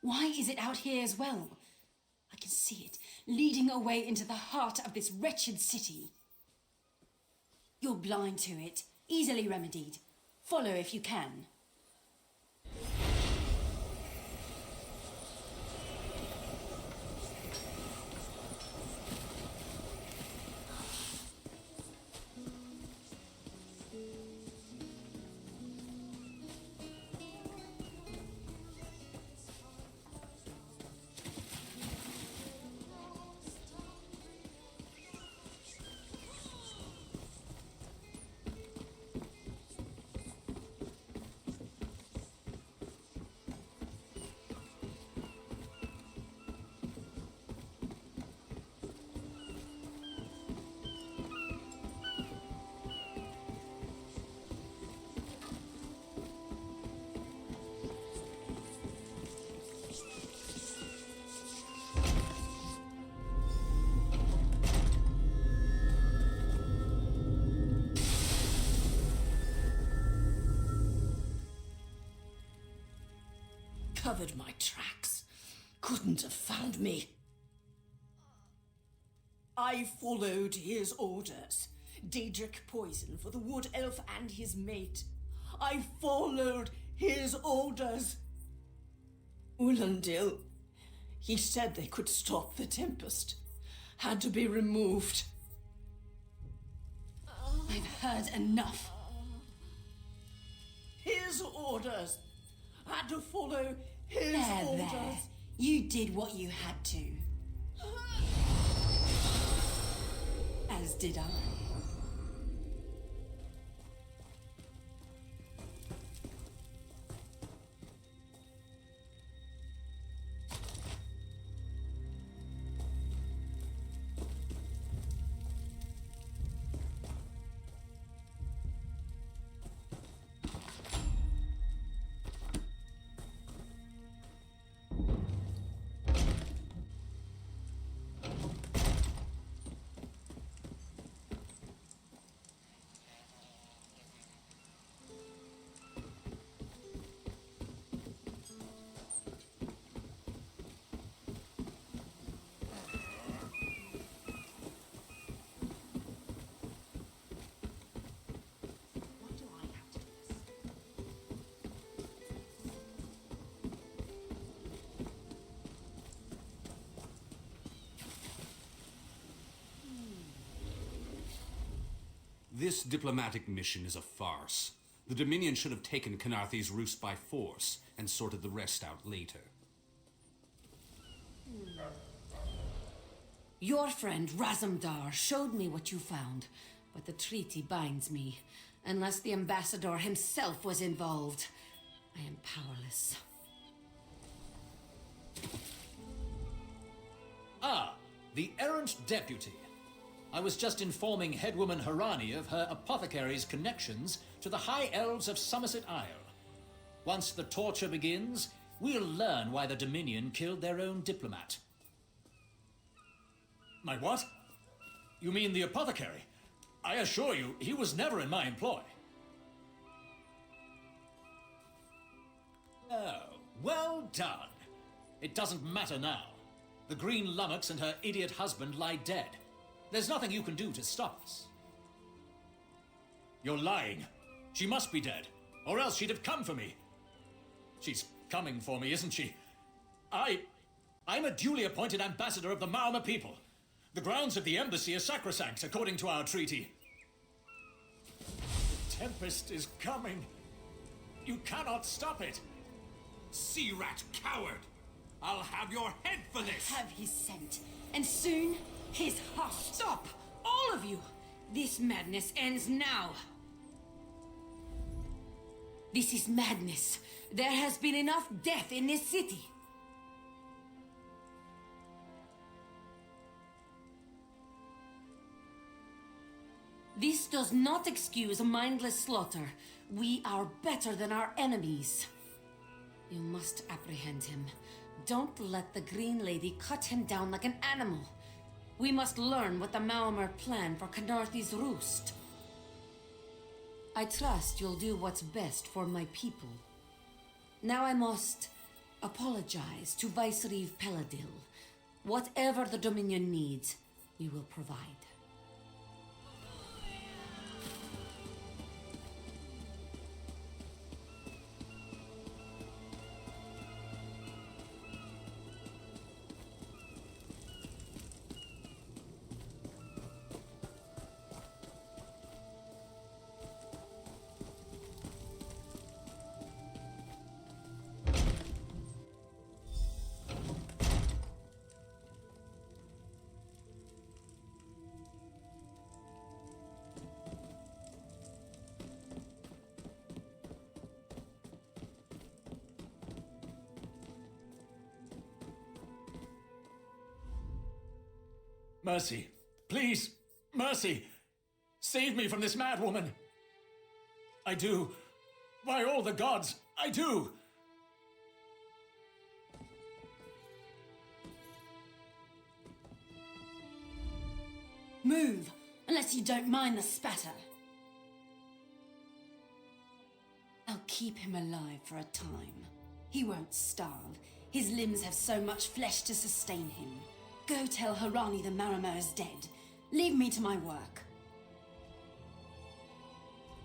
Why is it out here as well? I can see it, leading away into the heart of this wretched city. You're blind to it, easily remedied. Follow if you can. covered my tracks. Couldn't have found me. I followed his orders. Daedric poison for the wood elf and his mate. I followed his orders. Ulandil, he said they could stop the Tempest. Had to be removed. I've heard enough. His orders. Had to follow his orders. There. You did what you had to. As did I. This diplomatic mission is a farce. The Dominion should have taken Khenarthi's Roost by force and sorted the rest out later. Your friend Razumdar showed me what you found, but the treaty binds me. Unless the ambassador himself was involved, I am powerless. Ah, the errant deputy. I was just informing Headwoman Harani of her apothecary's connections to the High Elves of Somerset Isle. Once the torture begins, we'll learn why the Dominion killed their own diplomat. My what? You mean the apothecary? I assure you, he was never in my employ. Oh, well done. It doesn't matter now. The Green Lummox and her idiot husband lie dead. There's nothing you can do to stop us. You're lying. She must be dead, or else she'd have come for me. She's coming for me, isn't she? I'm a duly appointed ambassador of the Maormer people. The grounds of the embassy are sacrosanct, according to our treaty. The Tempest is coming. You cannot stop it. Sea rat coward! I'll have your head for this! Have his scent, and soon his heart. Stop! All of you! This madness ends now. This is madness. There has been enough death in this city. This does not excuse mindless slaughter. We are better than our enemies. You must apprehend him. Don't let the Green Lady cut him down like an animal. We must learn what the Maormer plan for Khenarthi's Roost. I trust you'll do what's best for my people. Now I must apologize to Vicereeve Peladil. Whatever the Dominion needs, we will provide. Mercy. Please. Mercy. Save me from this mad woman. I do. By all the gods, I do. Move, unless you don't mind the spatter. I'll keep him alive for a time. He won't starve. His limbs have so much flesh to sustain him. Go tell Harani the Maramir is dead. Leave me to my work.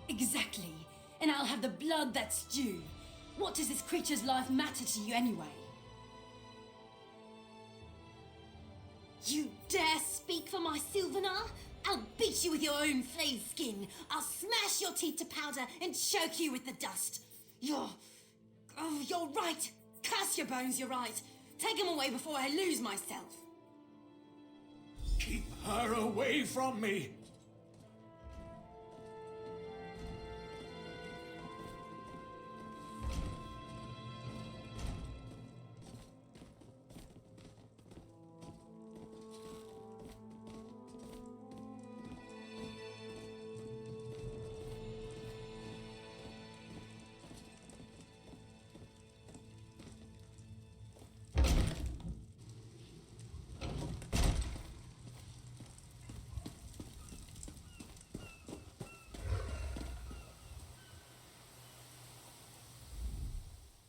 Exactly. And I'll have the blood that's due. What does this creature's life matter to you anyway? You dare speak for my Sylvanar? I'll beat you with your own flayed skin. I'll smash your teeth to powder and choke you with the dust. You're right. Curse your bones, you're right. Take them away before I lose myself. Keep her away from me!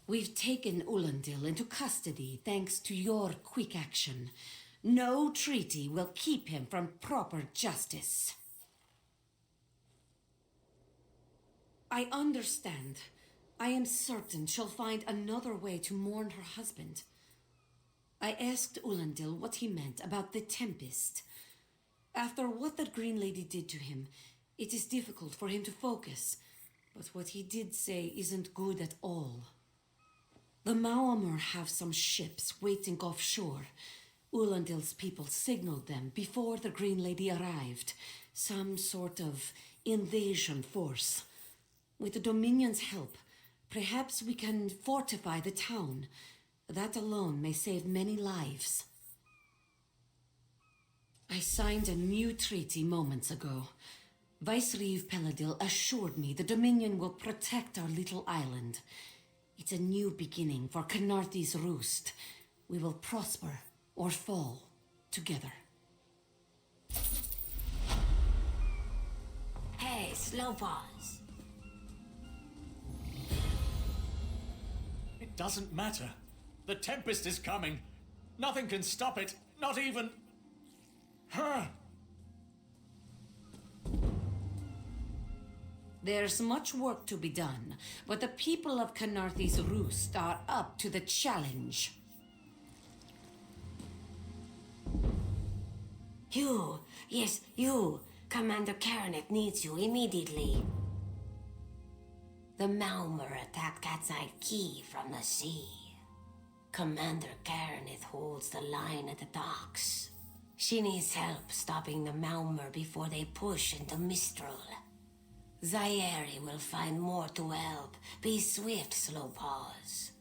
We've taken Ulandil into custody thanks to your quick action. No treaty will keep him from proper justice. I understand. I am certain she'll find another way to mourn her husband. I asked Ulandil what he meant about the Tempest. After what that Green Lady did to him, it is difficult for him to focus. But what he did say isn't good at all. The Maormer have some ships waiting offshore. Ulandil's people signaled them before the Green Lady arrived. Some sort of invasion force. With the Dominion's help, perhaps we can fortify the town. That alone may save many lives. I signed a new treaty moments ago. Vicereeve Peladil assured me the Dominion will protect our little island. It's a new beginning for Khenarthi's Roost. We will prosper or fall together. Hey, slow pause. It doesn't matter. The Tempest is coming. Nothing can stop it. Not even... her. There's much work to be done, but the people of Khenarthi's Roost are up to the challenge. You, yes, you. Commander Karanet needs you immediately. The Maormer attacked Cat's-Eye Key from the sea. Commander Karanet holds the line at the docks. She needs help stopping the Maormer before they push into Mistral. Zairi will find more to help. Be swift, Slow Paws.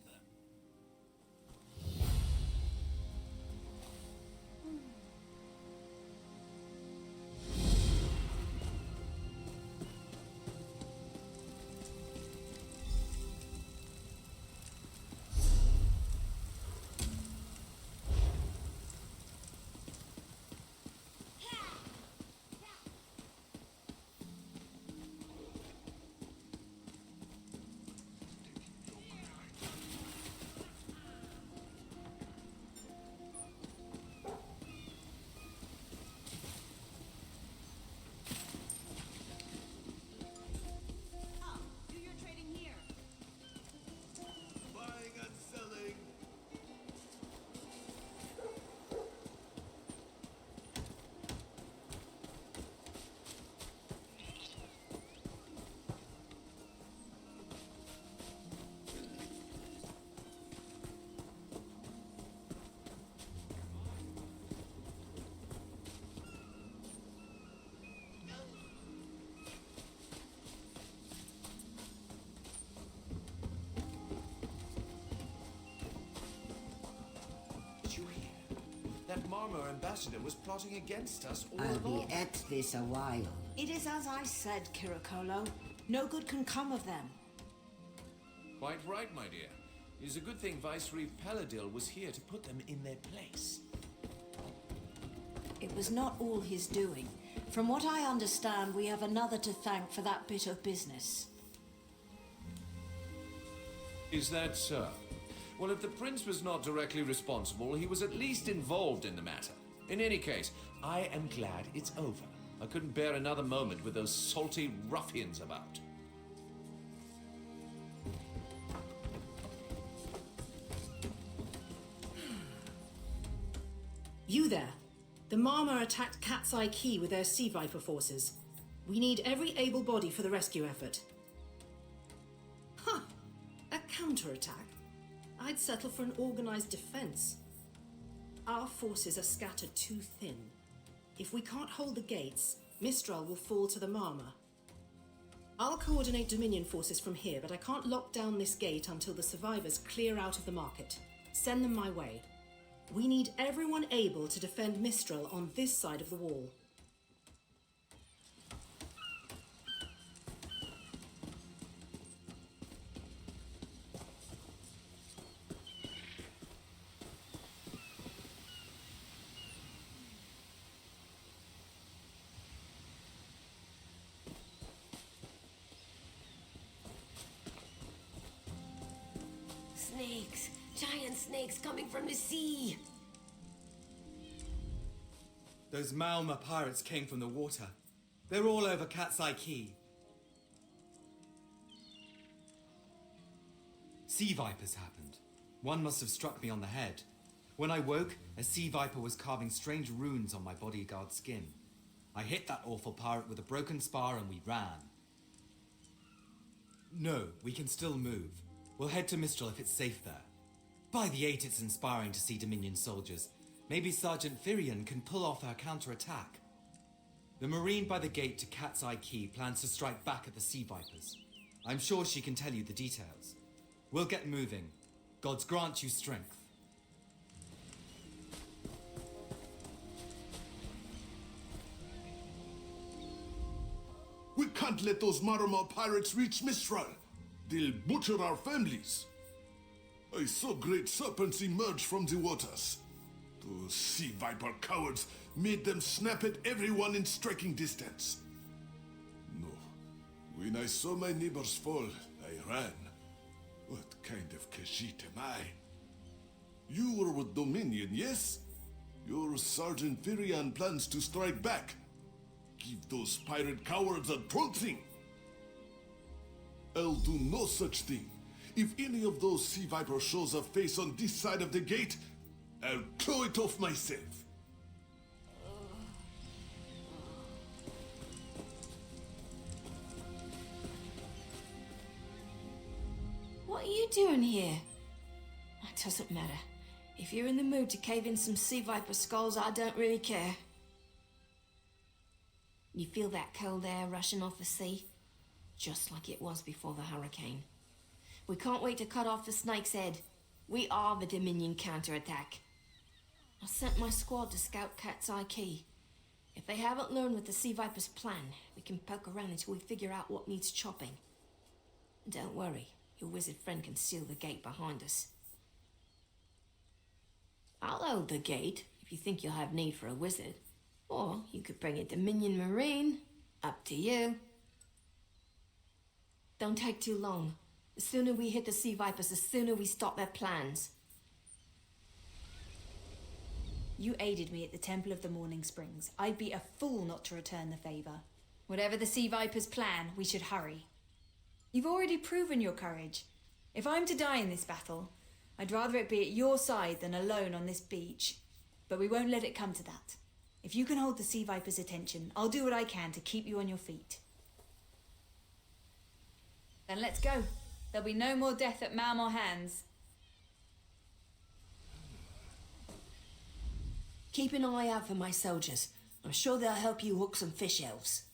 That Maormer ambassador was plotting against us all I'll along. be at this a while. It is as I said, Kirikolo. No good can come of them. Quite right, my dear. It is a good thing Vicereeve Peladil was here to put them in their place. It was not all his doing. From what I understand, we have another to thank for that bit of business. Is that so? Well, if the prince was not directly responsible, he was at least involved in the matter. In any case, I am glad it's over. I couldn't bear another moment with those salty ruffians about. You there. The Marmor attacked Cat's Eye Key with their Sea Viper forces. We need every able body for the rescue effort. Huh. A counterattack? I'd settle for an organized defense. Our forces are scattered too thin. If we can't hold the gates, Mistral will fall to the Marmor. I'll coordinate Dominion forces from here, but I can't lock down this gate until the survivors clear out of the market. Send them my way. We need everyone able to defend Mistral on this side of the wall. Snakes! Giant snakes coming from the sea! Those Malma pirates came from the water. They're all over Cat's Eye Key. Sea vipers happened. One must have struck me on the head. When I woke, a sea viper was carving strange runes on my bodyguard's skin. I hit that awful pirate with a broken spar and we ran. No, we can still move. We'll head to Mistral if it's safe there. By the 8, it's inspiring to see Dominion soldiers. Maybe Sergeant Firion can pull off our counterattack. The Marine by the gate to Cat's Eye Key plans to strike back at the Sea Vipers. I'm sure she can tell you the details. We'll get moving. Gods grant you strength. We can't let those Marmor pirates reach Mistral. They'll butcher our families. I saw great serpents emerge from the waters. Those sea viper cowards made them snap at everyone in striking distance. No. When I saw my neighbors fall, I ran. What kind of Khajiit am I? You were with Dominion, yes? Your Sergeant Firion plans to strike back. Give those pirate cowards a trouncing. I'll do no such thing. If any of those sea vipers shows a face on this side of the gate, I'll throw it off myself. What are you doing here? It doesn't matter. If you're in the mood to cave in some sea viper skulls, I don't really care. You feel that cold air rushing off the sea? Just like it was before the hurricane. We can't wait to cut off the snake's head. We are the Dominion counterattack. I sent my squad to scout Cat's Eye Key. If they haven't learned what the Sea Viper's plan, we can poke around until we figure out what needs chopping. And don't worry, your wizard friend can seal the gate behind us. I'll hold the gate if you think you'll have need for a wizard. Or you could bring a Dominion Marine. Up to you. Don't take too long. The sooner we hit the Sea Vipers, the sooner we stop their plans. You aided me at the Temple of the Morning Springs. I'd be a fool not to return the favor. Whatever the Sea Vipers plan, we should hurry. You've already proven your courage. If I'm to die in this battle, I'd rather it be at your side than alone on this beach. But we won't let it come to that. If you can hold the Sea Vipers' attention, I'll do what I can to keep you on your feet. Then let's go. There'll be no more death at Malmor hands. Keep an eye out for my soldiers. I'm sure they'll help you hook some fish elves.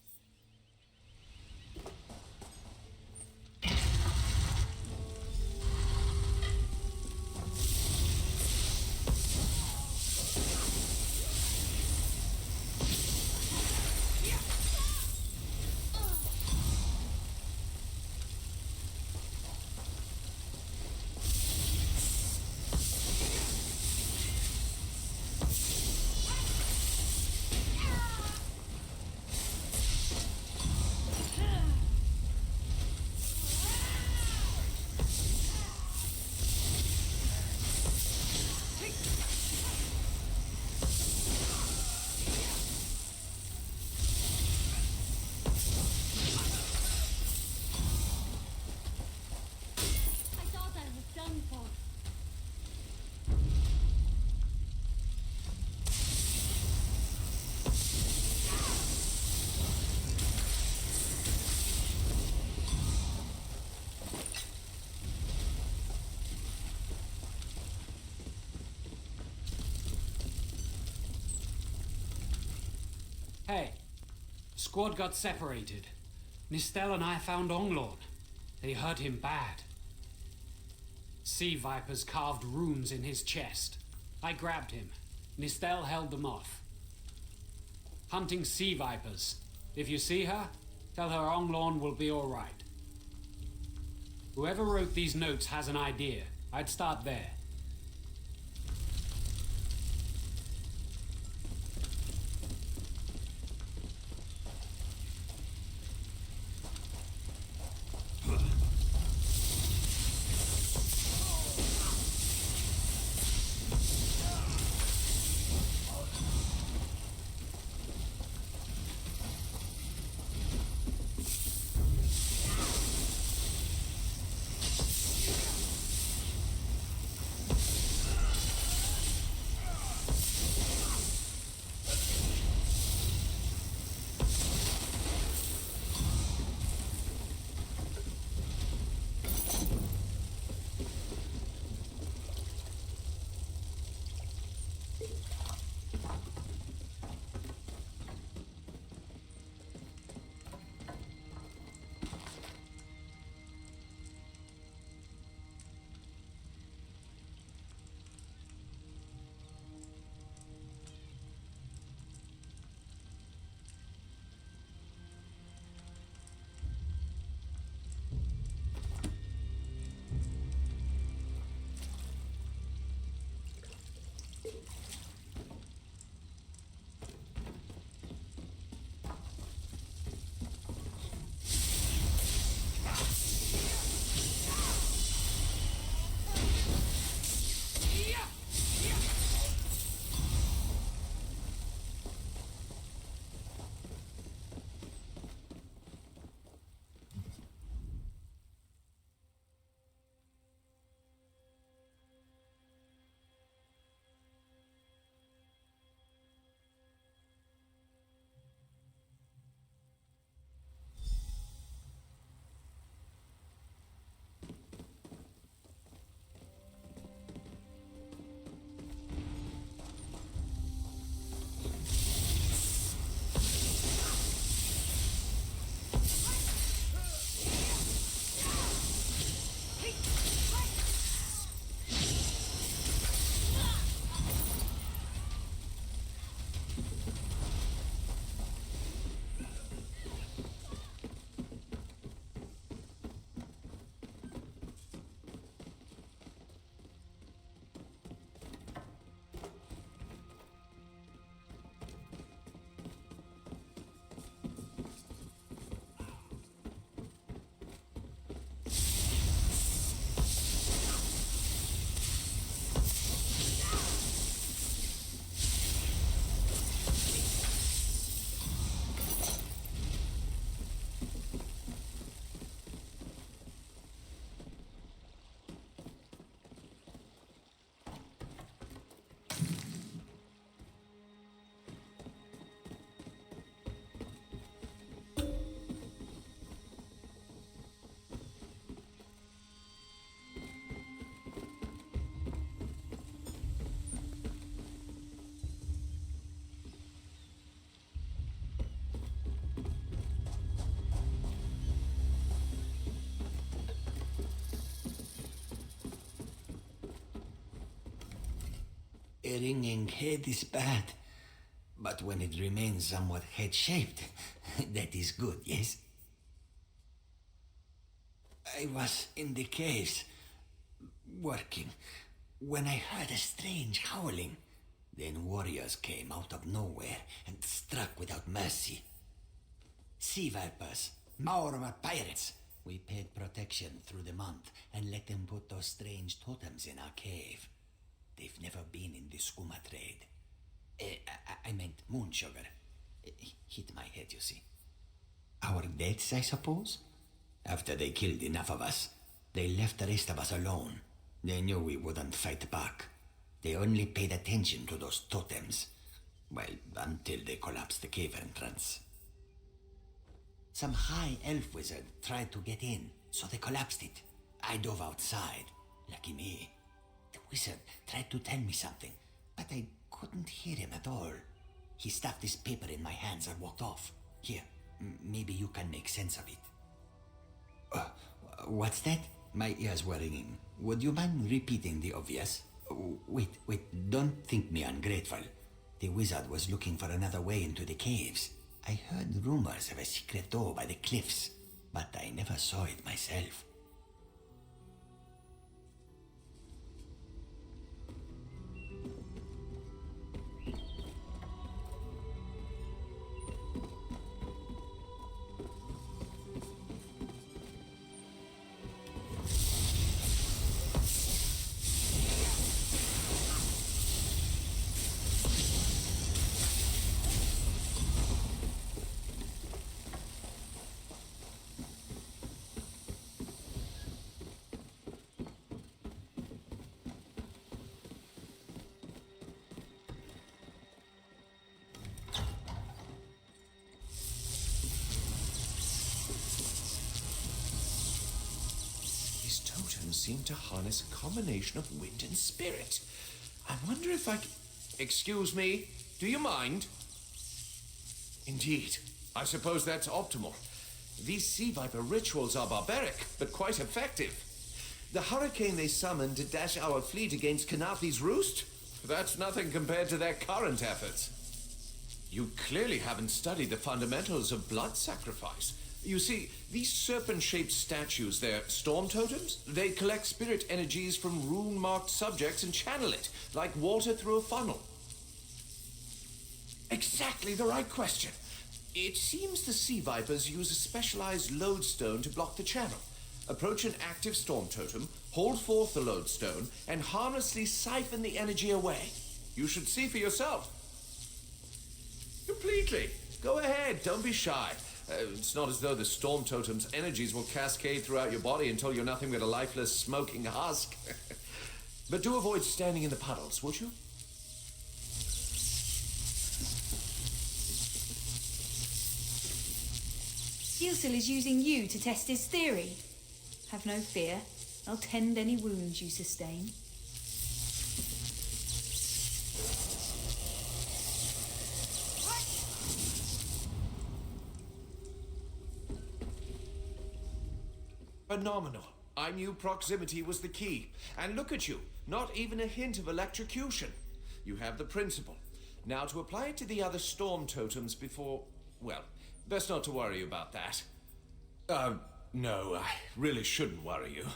Hey, squad got separated. Nistel and I found Onglorn. They hurt him bad. Sea vipers carved runes in his chest. I grabbed him. Nistel held them off. Hunting sea vipers. If you see her, tell her Onglorn will be all right. Whoever wrote these notes has an idea. I'd start there. A ringing head is bad, but when it remains somewhat head-shaped, that is good, yes? I was in the caves, working, when I heard a strange howling. Then warriors came out of nowhere and struck without mercy. Sea vipers, Maormer pirates. We paid protection through the month and let them put those strange totems in our cave. They've never been in the skooma trade. I meant moon sugar. Hit my head, you see. Our deaths, I suppose? After they killed enough of us, they left the rest of us alone. They knew we wouldn't fight back. They only paid attention to those totems. Well, until they collapsed the cave entrance. Some high elf wizard tried to get in, so they collapsed it. I dove outside. Lucky me. The wizard tried to tell me something, but I couldn't hear him at all. He stuffed this paper in my hands and walked off. Here, maybe you can make sense of it. What's that? My ears were ringing. Would you mind repeating the obvious? Wait, don't think me ungrateful. The wizard was looking for another way into the caves. I heard rumors of a secret door by the cliffs, but I never saw it myself. Seem to harness a combination of wind and spirit. I wonder if I can... Excuse me, do you mind? Indeed, I suppose that's optimal. These sea viper rituals are barbaric, but quite effective. The hurricane they summoned to dash our fleet against Kanathi's roost? That's nothing compared to their current efforts. You clearly haven't studied the fundamentals of blood sacrifice. You see, these serpent-shaped statues, they're storm totems. They collect spirit energies from rune-marked subjects and channel it, like water through a funnel. Exactly the right question. It seems the sea vipers use a specialized lodestone to block the channel. Approach an active storm totem, hold forth the lodestone, and harmlessly siphon the energy away. You should see for yourself. Completely. Go ahead, don't be shy. It's not as though the storm totem's energies will cascade throughout your body until you're nothing but a lifeless, smoking husk. But do avoid standing in the puddles, would you? Gilsil is using you to test his theory. Have no fear. I'll tend any wounds you sustain. Phenomenal. I knew proximity was the key. And look at you, not even a hint of electrocution. You have the principle. Now to apply it to the other storm totems before... Well, best not to worry about that. No, I really shouldn't worry you.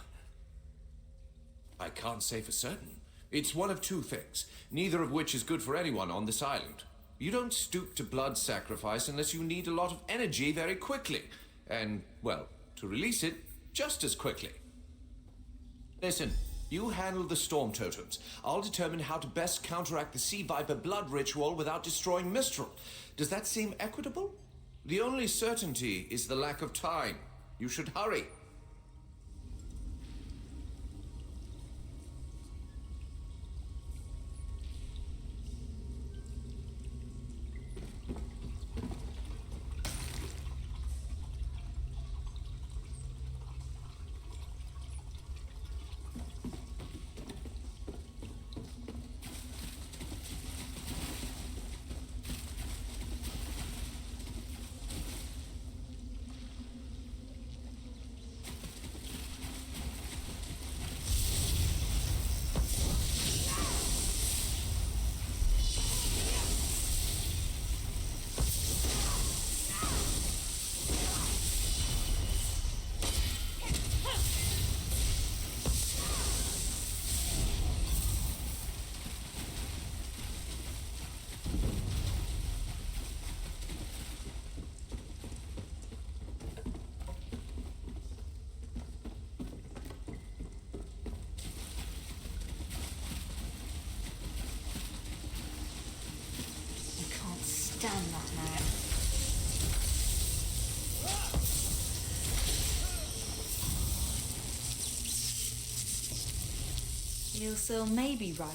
I can't say for certain. It's one of two things, neither of which is good for anyone on this island. You don't stoop to blood sacrifice unless you need a lot of energy very quickly. And, well, to release it, just as quickly. Listen, you handle the storm totems. I'll determine how to best counteract the Sea Viper blood ritual without destroying Mistral. Does that seem equitable? The only certainty is the lack of time. You should hurry. Damn that man. Gilsil may be right.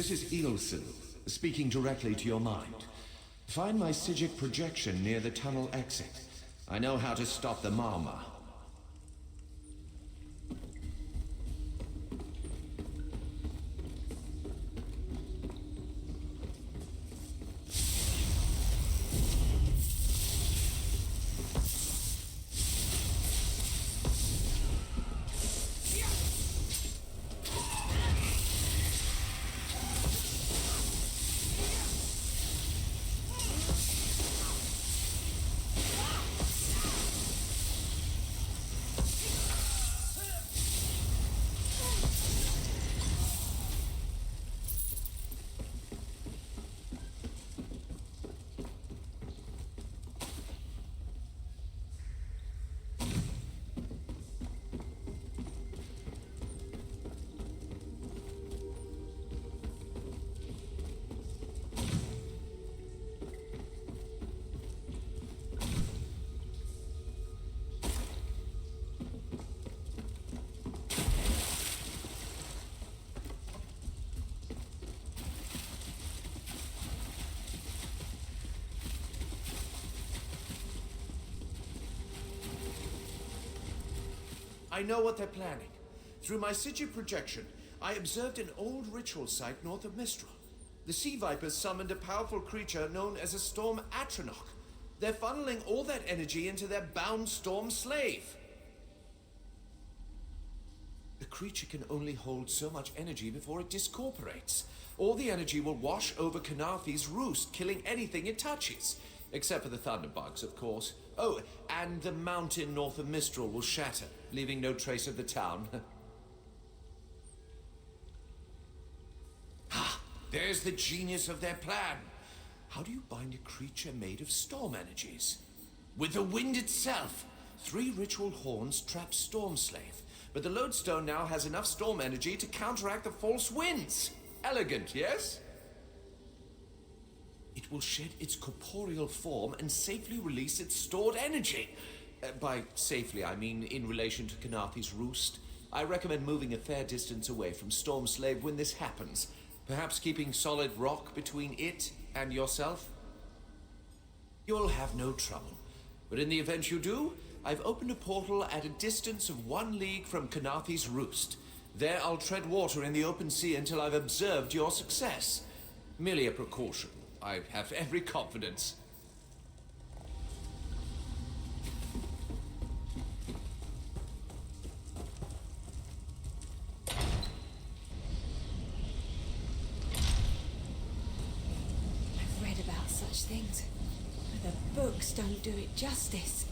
This is Ilsil, speaking directly to your mind. Find my Psijic projection near the tunnel exit. I know how to stop the Marma. I know what they're planning. Through my Psijic projection, I observed an old ritual site north of Mistral. The Sea Vipers summoned a powerful creature known as a Storm Atronach. They're funneling all that energy into their bound Storm Slave. The creature can only hold so much energy before it discorporates. All the energy will wash over Kanathi's roost, killing anything it touches. Except for the thunderbugs, of course. Oh, and the mountain north of Mistral will shatter, leaving no trace of the town. Ah, there's the genius of their plan. How do you bind a creature made of storm energies? With the wind itself. 3 ritual horns trap Storm Slave, but the lodestone now has enough storm energy to counteract the false winds. Elegant, yes? It will shed its corporeal form and safely release its stored energy. By safely, I mean in relation to Kanathi's roost. I recommend moving a fair distance away from Storm Slave when this happens. Perhaps keeping solid rock between it and yourself? You'll have no trouble. But in the event you do, I've opened a portal at a distance of 1 league from Kanathi's roost. There I'll tread water in the open sea until I've observed your success. Merely a precaution. I have every confidence. I've read about such things, but the books don't do it justice.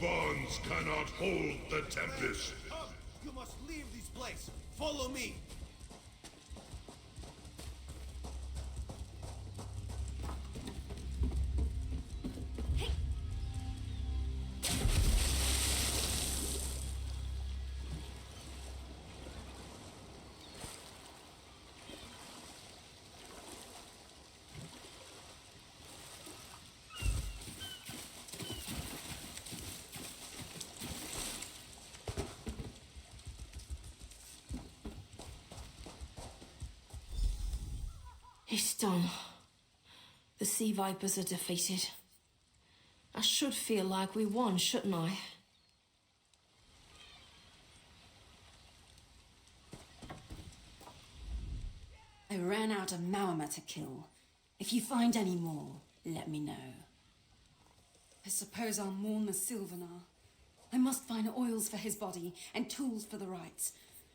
bonds cannot hold the Tempest. You must leave this place. Follow me. It's done. The Sea Vipers are defeated. I should feel like we won, shouldn't I? I ran out of Maormer to kill. If you find any more, let me know. I suppose I'll mourn the Sylvanar. I must find oils for his body and tools for the rites.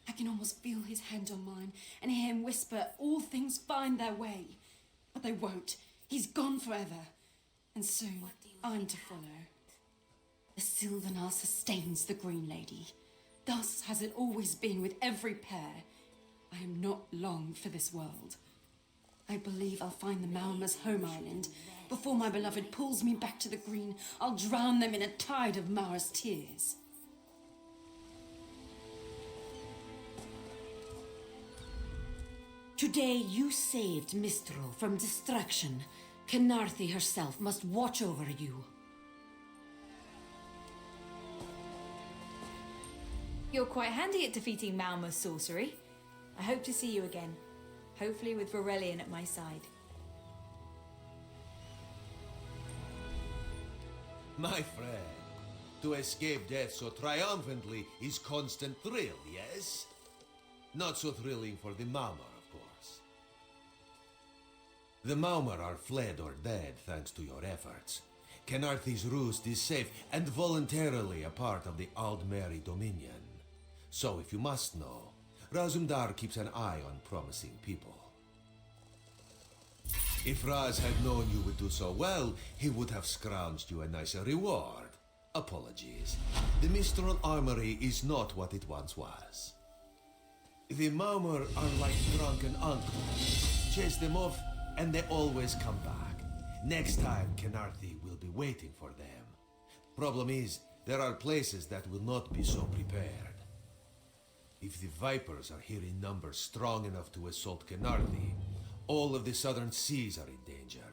I can almost feel his hand on mine and hear him whisper, all things find their way. But they won't. He's gone forever. And soon, I'm to follow. The Sylvanar sustains the Green Lady. Thus has it always been with every pair. I am not long for this world. I believe I'll find the Maormer's home island. Before my beloved pulls me back to the Green, I'll drown them in a tide of Mara's tears. Today you saved Mistral from destruction. Khenarthi herself must watch over you. You're quite handy at defeating Maormer's sorcery. I hope to see you again. Hopefully with Varelion at my side. My friend, to escape death so triumphantly is constant thrill, yes? Not so thrilling for the Maormer, of course. The Maormer are fled or dead thanks to your efforts. Khenarthi's roost is safe and voluntarily a part of the Aldmeri Dominion. So if you must know, Razumdar keeps an eye on promising people. If Raz had known you would do so well, he would have scrounged you a nicer reward. Apologies. The Mistral Armory is not what it once was. The Maormer are like drunken uncles. Chase them off, and they always come back. Next time, Khenarthi will be waiting for them. Problem is, there are places that will not be so prepared. If the Vipers are here in numbers strong enough to assault Khenarthi, all of the southern seas are in danger.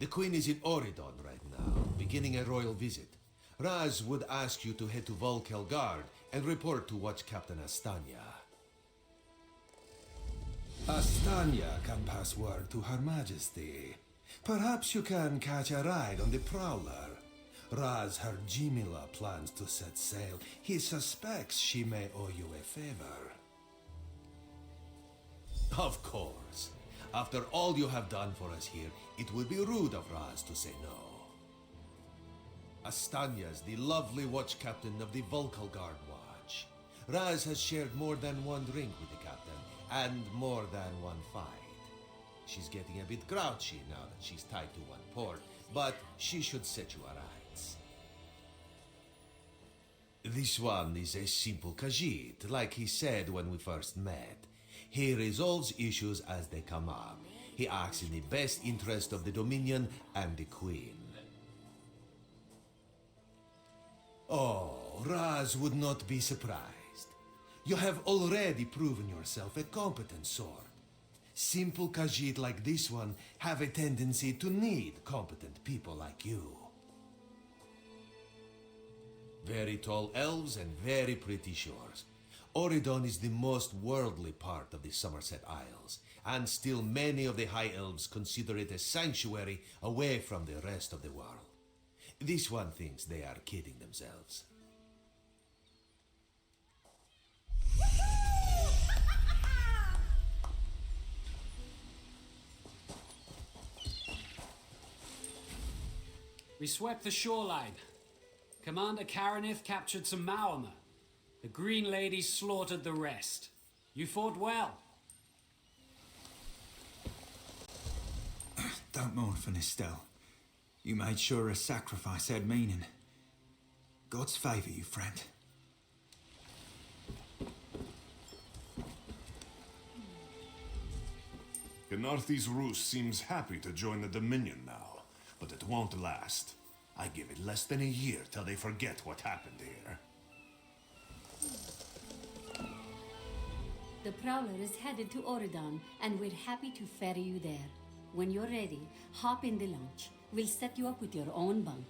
The Queen is in Oridon right now, beginning a royal visit. Raz would ask you to head to Volkelgard and report to Watch Captain Astanya. Astanya can pass word to Her Majesty. Perhaps you can catch a ride on the Prowler. Raz Her Jimila plans to set sail. He suspects she may owe you a favor. Of course. After all you have done for us here, it would be rude of Raz to say no. Astanya is the lovely watch captain of the Volkelgard Watch. Raz has shared more than one drink with the captain, and more than one fight. She's getting a bit grouchy now that she's tied to one port, but she should set you aright. This one is a simple Khajiit, like he said when we first met. He resolves issues as they come up. He acts in the best interest of the Dominion and the Queen. Oh, Raz would not be surprised. You have already proven yourself a competent sword. Simple Khajiit like this one have a tendency to need competent people like you. Very tall elves and very pretty shores. Oridon is the most worldly part of the Somerset Isles, and still many of the High Elves consider it a sanctuary away from the rest of the world. This one thinks they are kidding themselves. We swept the shoreline. Commander Karanith captured some Maormer. The Green Lady slaughtered the rest. You fought well. Don't mourn for Nistel. You made sure her sacrifice had meaning. God's favor you, friend. Canarthy's Roost seems happy to join the Dominion now, but it won't last. I give it less than a year till they forget what happened here. The Prowler is headed to Oridon, and we're happy to ferry you there. When you're ready, hop in the launch. We'll set you up with your own bunk.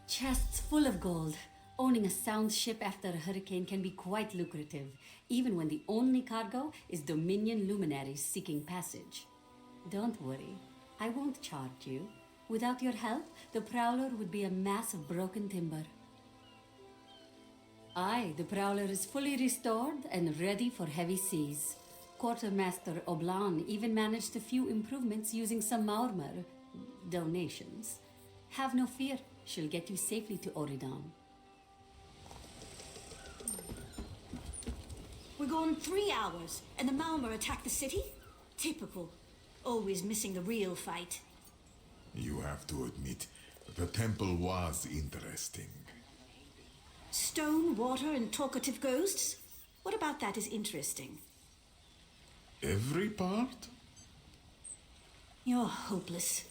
Chests full of gold. Owning a sound ship after a hurricane can be quite lucrative, even when the only cargo is Dominion luminaries seeking passage. Don't worry, I won't charge you. Without your help, the Prowler would be a mass of broken timber. Aye, the Prowler is fully restored and ready for heavy seas. Quartermaster Oblan even managed a few improvements using some Maormer donations. Have no fear, she'll get you safely to Oridon. We're gone 3 hours, and the Malmer attacked the city? Typical. Always missing the real fight. You have to admit, the temple was interesting. Stone, water, and talkative ghosts? What about that is interesting? Every part? You're hopeless.